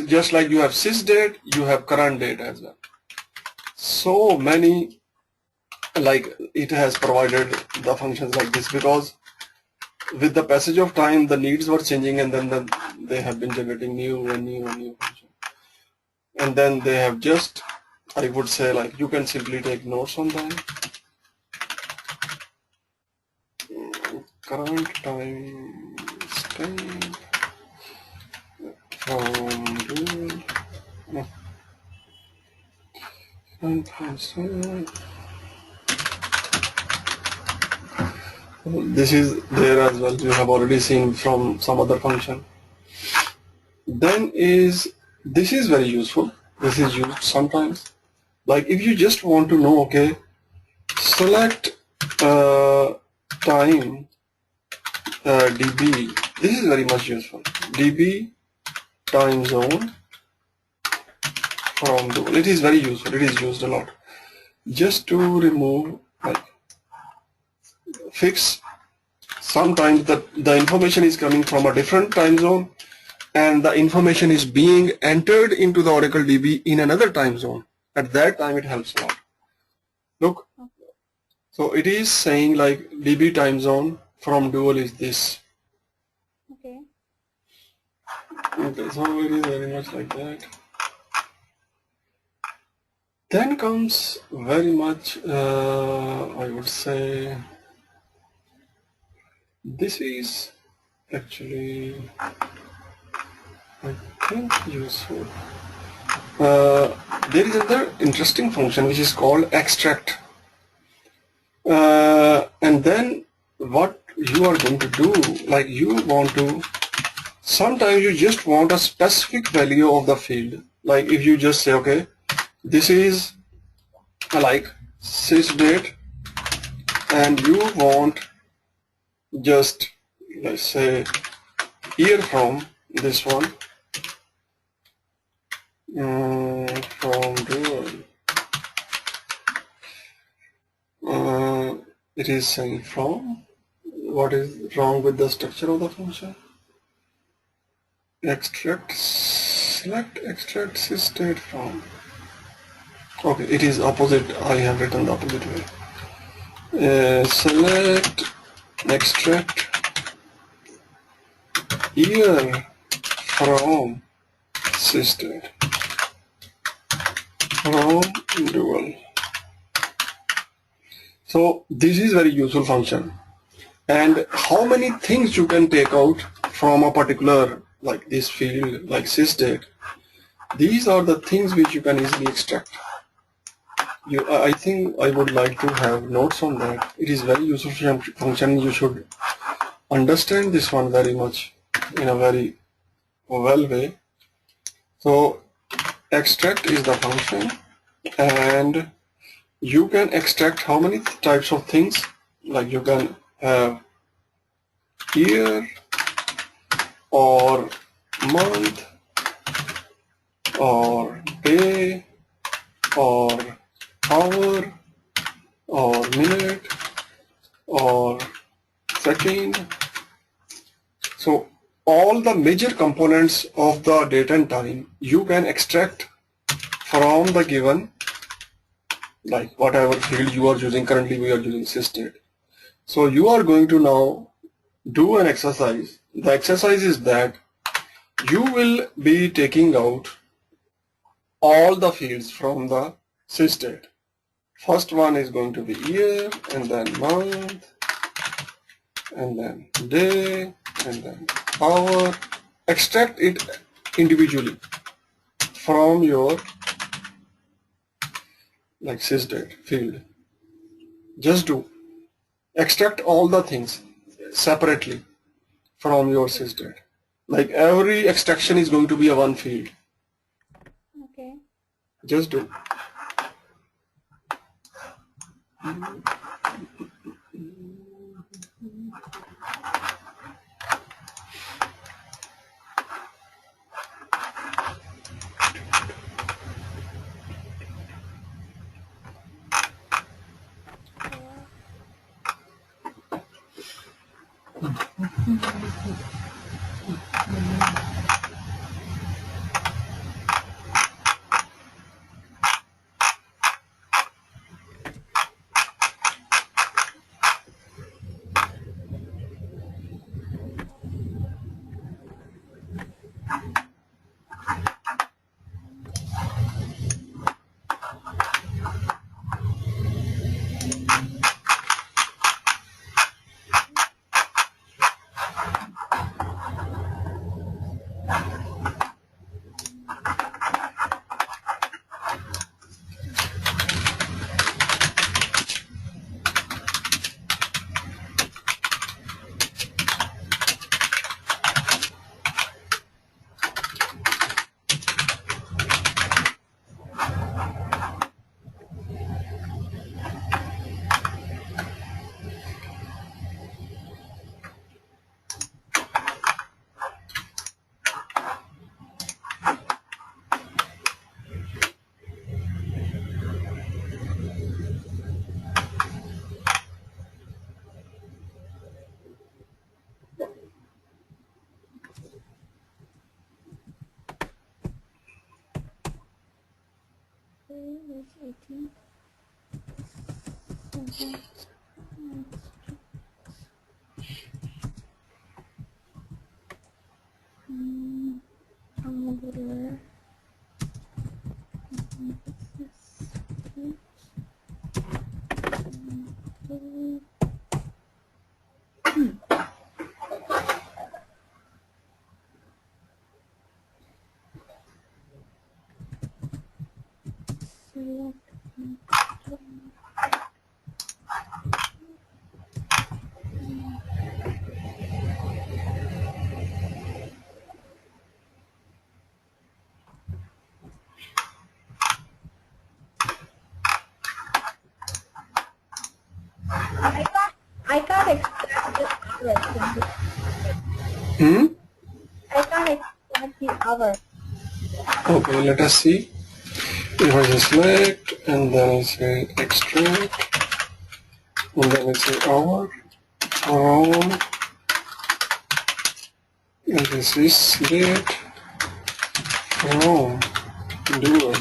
just like you have sys date, you have current date as well. So many, like it has provided the functions like this because with the passage of time the needs were changing, and then they have been generating new functions. And then they have just, I would say, like you can simply take notes on them. Current time stamp from dual. This is there as well. You have already seen from some other function. Then is this is very useful. This is used sometimes. Like if you just want to know, okay, select time dB. This is very much useful. dB time zone from dual. It is very useful. It is used a lot. Just to remove, like, fix. Sometimes the information is coming from a different time zone, and the information is being entered into the Oracle DB in another time zone. At that time, it helps a lot. Look, so it is saying like DB time zone from dual is this. Okay. Okay, so it is very much like that. Then comes very much, I would say, this is actually, I think, useful. There is another interesting function which is called extract. And then what you are going to do, like you want to, sometimes you just want a specific value of the field. Like if you just say, okay, this is like sys date, and you want just, let's say, year from this one, from dual. It is saying from. What is wrong with the structure of the function? Extract, select extract sys date from. Okay, it is opposite. I have written the opposite way. select extract year from system from dual. So this is very useful function. And how many things you can take out from a particular like this field like sysdate. These are the things which you can easily extract. I think I would like to have notes on that. It is very useful function. You should understand this one very much in a very well way. So extract is the function, and you can extract how many types of things, like you can have year or month or day or hour or minute or second. So all the major components of the date and time you can extract from the given, like whatever field you are using. Currently we are using sysdate. So you are going to now do an exercise. The exercise is that you will be taking out all the fields from the sysdate. First one is going to be year, and then month, and then day, and then hour. Extract it individually from your like sysdate field. Just do. Extract all the things separately from your sysdate. Like every extraction is going to be a one field. Okay. Just do. It's 18. Okay. Angular. I can't extract this hour from this. I can't extract the hour. Okay, let us see. If I just select and then I say extract and then I say hour from, and this is date from dual,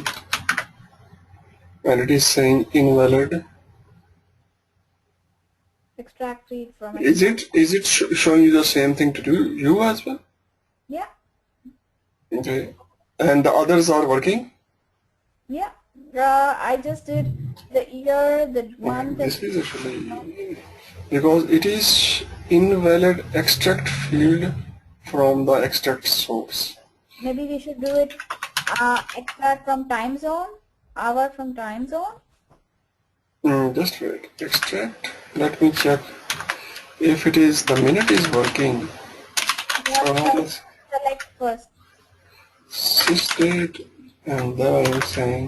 and it is saying invalid. extract read from Is it showing you the same thing to do you as well? Yeah, Okay. And the others are working? yeah. I just did the year, the month, This is actually because it is invalid extract field from the extract source. maybe we should do it extract from time zone, hour from time zone. Just wait. Extract. Let me check if it is the minute is working. From Select first. sysdate and then I'm saying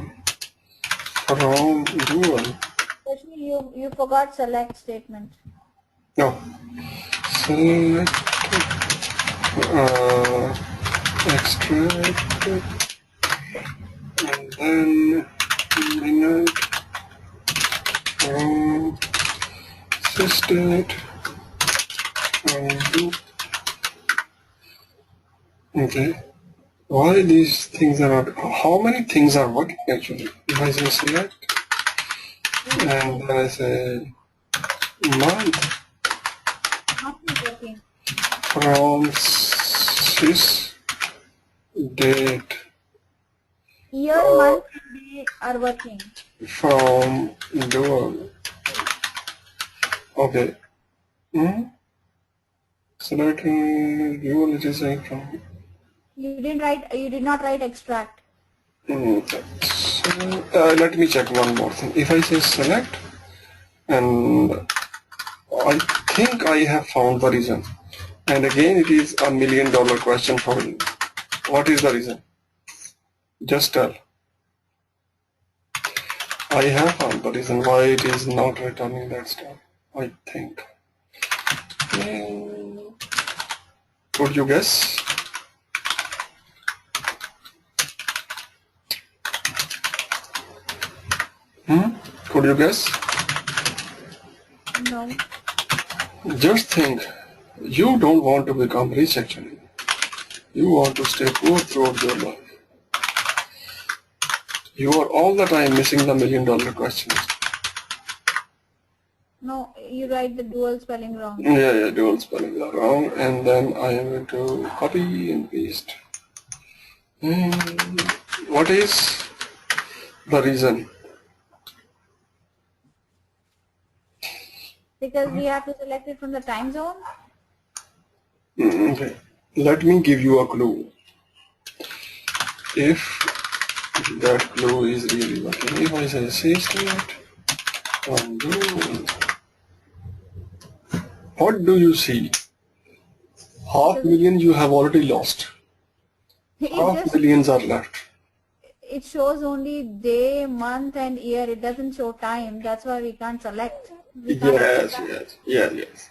from dual. Especially you forgot select statement. No. Select extract and then minute from sysdate and do. Okay. Why these things are not? How many things are working actually? If I say select and then I say month Not working. from sys date Year, month, and day are working. from dual. Okay. Select dual. It is like from. You did not write extract. Okay. So, let me check one more thing. If I say select and I think I have found the reason. And again, it is $1 million question for you. What is the reason? Just tell. I have found the reason why it is not returning that stuff. I think. Could you guess? Could you guess? No. Just think. You don't want to become rich actually. You want to stay poor throughout your life. You are all the time missing the $1 million questions. No, you write the dual spelling wrong. Yeah, dual spelling are wrong, and then I am going to copy and paste. What is the reason? Because we have to select it from the time zone. Okay. Let me give you a clue. If that clue is really working, if I say sysdate undo, what do you see? $500,000 you have already lost. $500,000 are left. It shows only day, month, and year. It doesn't show time. That's why we can't select. Yes.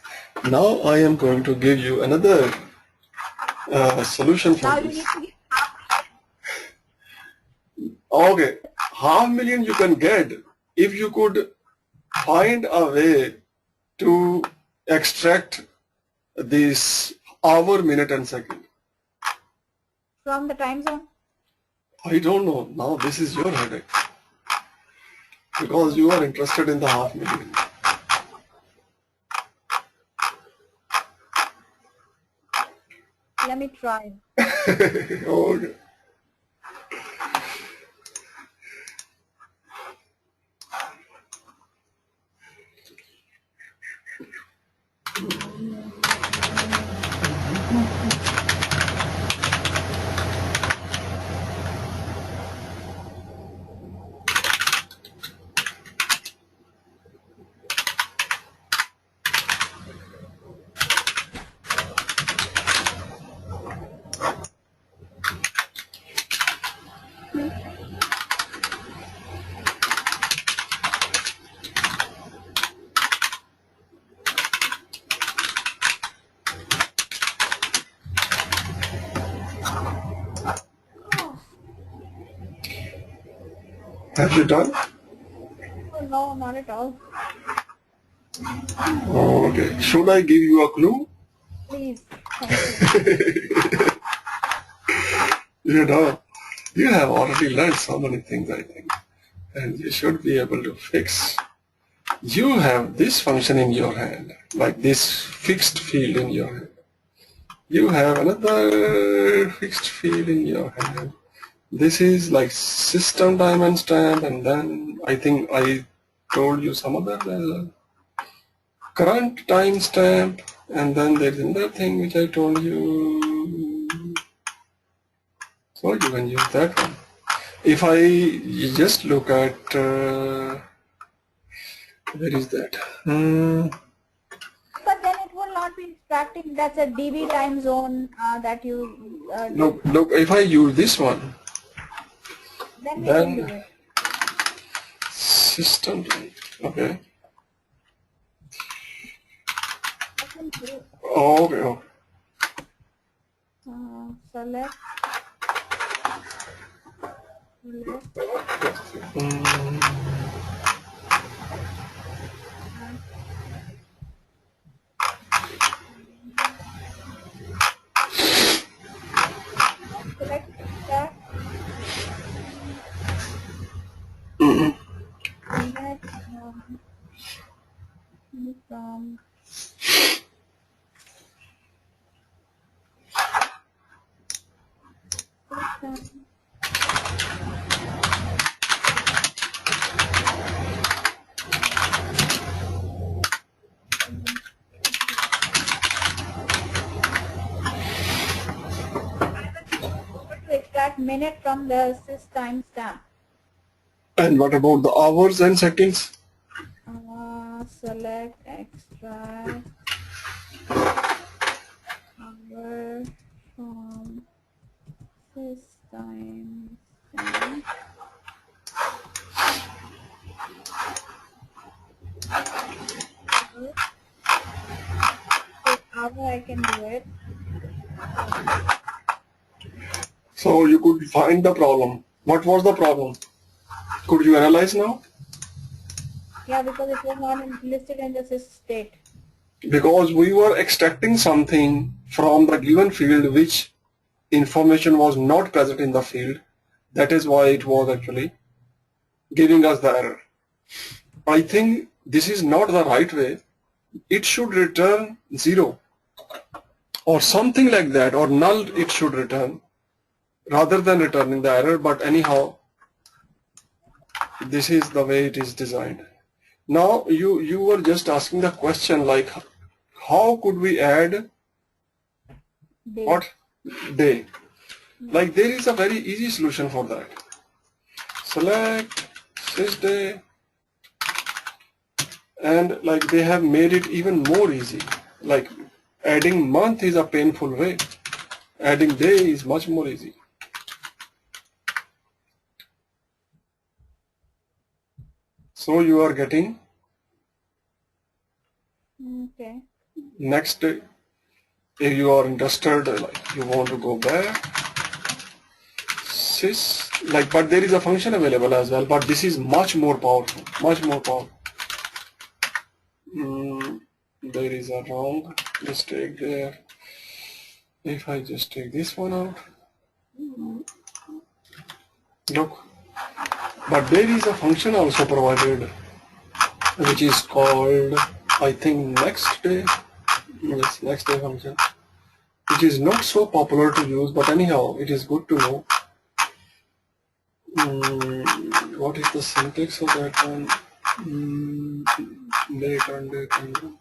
Now I am going to give you another solution for Now this. Okay, $500,000 you can get if you could find a way to extract this hour, minute, and second. From the time zone. I don't know. Now this is your headache because you are interested in the $500,000. Let me try. Okay. Have you done? Oh, no, not at all. Okay. Should I give you a clue? Please. Thank you. You have already learned so many things, I think, and you should be able to fix You have this function in your hand, like this fixed field in your hand. You have another fixed field in your hand. This is like system time and stamp, and then I think I told you some other current time stamp, and then there's another thing which I told you. So you can use that one. If I just look at where is that? But then it will not be extracting. That's a dB time zone that you. Look. If I use this one, then we can do it. System time. Okay. Okay. Oh. Select. Select that. Select from system. To extract minute from the sys timestamp. And what about the hours and seconds? Select extract hour from sys timestamp. Hour I can do it. So you could find the problem. What was the problem? Could you analyze now? Yeah, because it was not listed in the sys state. Because we were extracting something from the given field which information was not present in the field. That is why it was actually giving us the error. I think this is not the right way. It should return 0 or something like that, or null it should return rather than returning the error. But anyhow, this is the way it is designed. Now you were just asking the question like, how could we add Day. what day? Like there is a very easy solution for that. Select sysday, and like they have made it even more easy. Like adding month is a painful way. Adding day is much more easy. So you are getting Okay. next day. If you are interested, like you want to go back, sys, like, but there is a function available as well, but this is much more powerful, much more powerful. There is a wrong mistake there. If I just take this one out, look, but there is a function also provided which is called, I think, next day. Yes, next day function, which is not so popular to use, but anyhow it is good to know. What is the syntax of that one? Date and date and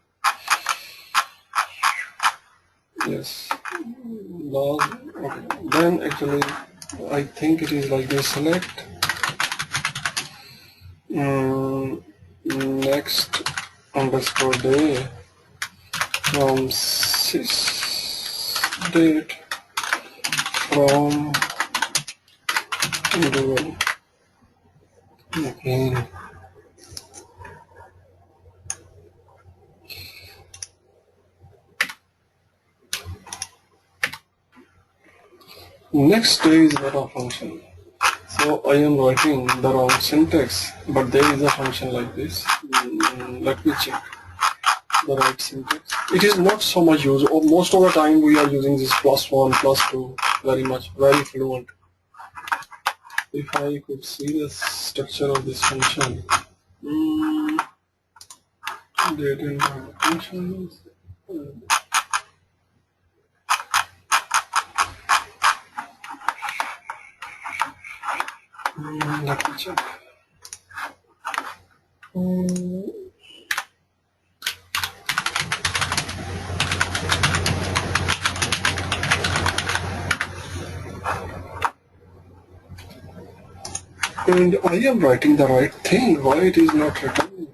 yes, log. Okay, then actually I think it is like this. Select next underscore day from sys date from dual. Again, next day is not a function. So I am writing the wrong syntax, but there is a function like this. Let me check the right syntax. It is not so much used. Most of the time we are using this +1, +2 very much, very fluent. If I could see the structure of this function, Date and time functions. Let me check. And I am writing the right thing. Why it is not returning?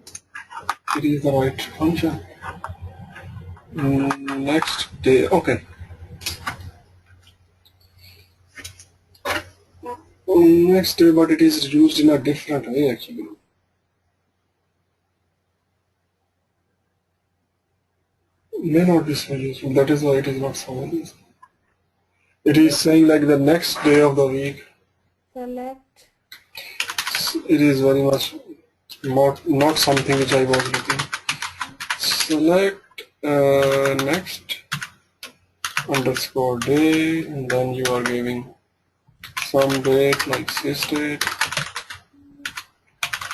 It is the right function. Next day. Okay. Next day, but it is used in a different way actually. May not be so useful. That is why it is not so useful. It is saying like the next day of the week. Select. It is very much not something which I was looking. Select next underscore day, and then you are giving some date like sys date,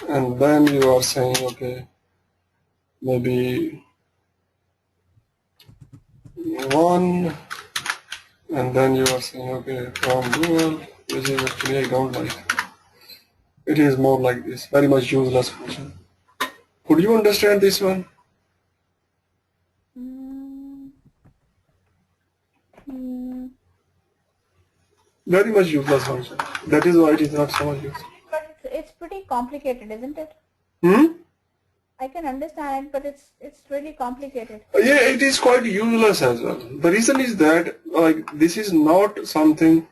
and then you are saying okay, maybe 1, and then you are saying okay from dual, which is actually I don't like. It is more like this, very much useless function. Could you understand this one? Very much useless function. That is why it is not so much useful. But it's pretty complicated, isn't it? I can understand it, but it's really complicated. Yeah, it is quite useless as well. The reason is that like this is not something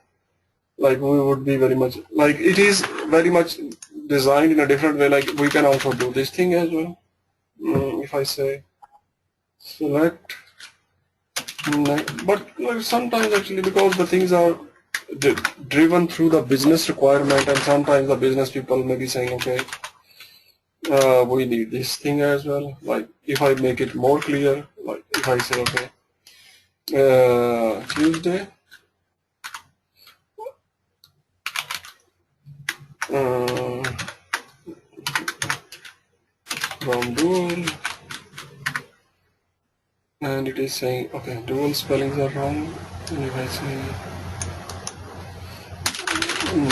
like we would be very much like it is very much designed in a different way. Like we can also do this thing as well. If I say select, but like sometimes actually because the things are driven through the business requirement, and sometimes the business people may be saying okay. We need this thing as well. Like if I make it more clear, like if I say okay, Tuesday, from dual, and it is saying okay, dual spellings are wrong, and if I say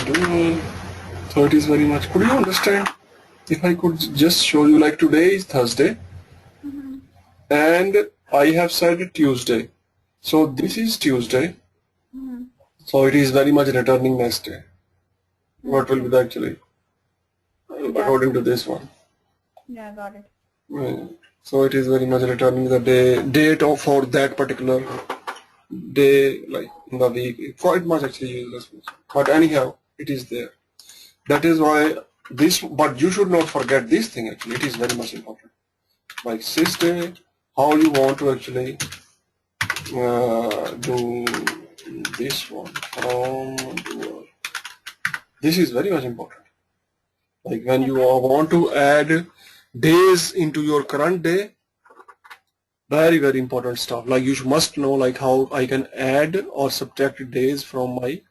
dual, so it is very much. Could you understand? If I could just show you, like today is Thursday, and I have said Tuesday, so this is Tuesday, so it is very much returning next day. What will be the actually according to this one? Yeah, got it. So it is very much returning the date of for that particular day, like in the week. Quite much actually useless, but anyhow, it is there. That is why this. But you should not forget this thing. Actually, it is very much important. Like sys day, how you want to actually do this one from. This is very much important. Like when you want to add days into your current day, very important stuff. Like you must know like how I can add or subtract days from my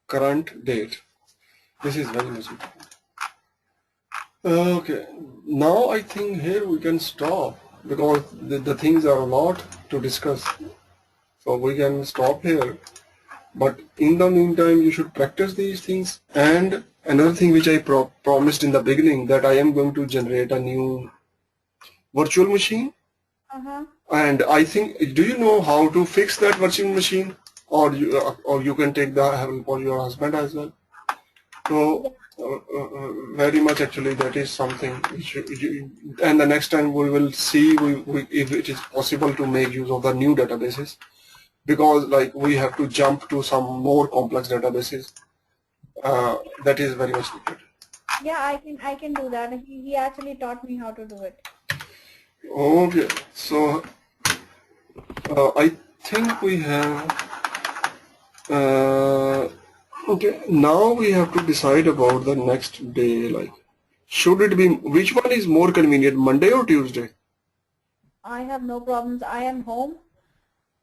current date. This is very much important. Okay, now I think here we can stop because the things are a lot to discuss. So we can stop here. But in the meantime, you should practice these things. And another thing which I promised in the beginning, that I am going to generate a new virtual machine. And I think, do you know how to fix that virtual machine? Or you can take the help of your husband as well. So very much actually that is something which and the next time we will see if it is possible to make use of the new databases, because like we have to jump to some more complex databases. That is very much needed. Yeah, I can do that. He actually taught me how to do it. Okay, so I think we have okay, now we have to decide about the next day. Like, should it be, which one is more convenient, Monday or Tuesday? I have no problems. I am home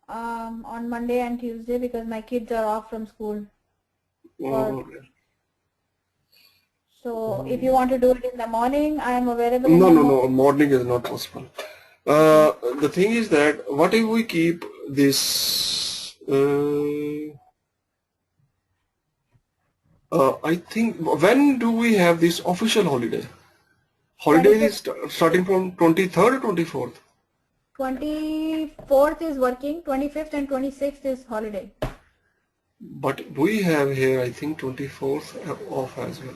on Monday and Tuesday because my kids are off from school. Okay. So if you want to do it in the morning, I am available in No, the no, morning. no. Morning is not possible. The thing is that what if we keep this? I think when do we have this official holiday? Holiday is 25th, starting from 23rd or 24th. 24th is working, 25th and 26th is holiday. But we have here, I think, 24th off as well.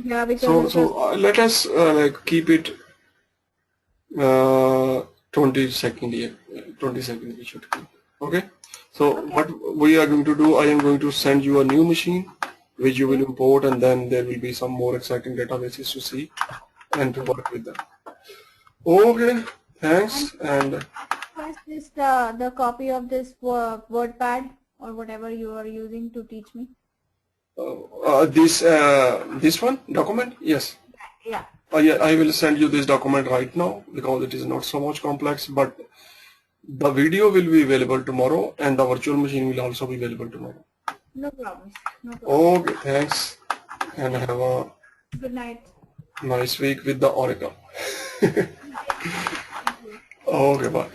Yeah, because So, it's a let us like keep it 22nd. Yeah, 22nd we should keep. Okay. So okay. what we are going to do, I am going to send you a new machine, which you will Okay. import, and then there will be some more exciting databases to see and to Okay. work with them. Okay. And Thanks. And first is the copy of this WordPad or whatever you are using to teach me. this one document, yes. Yeah. Yeah, I will send you this document right now because it is not so much complex, but the video will be available tomorrow and the virtual machine will also be available tomorrow. No problems. No problem. Okay, thanks and have a Good night. nice week with the Oracle. Thank you. Okay, bye.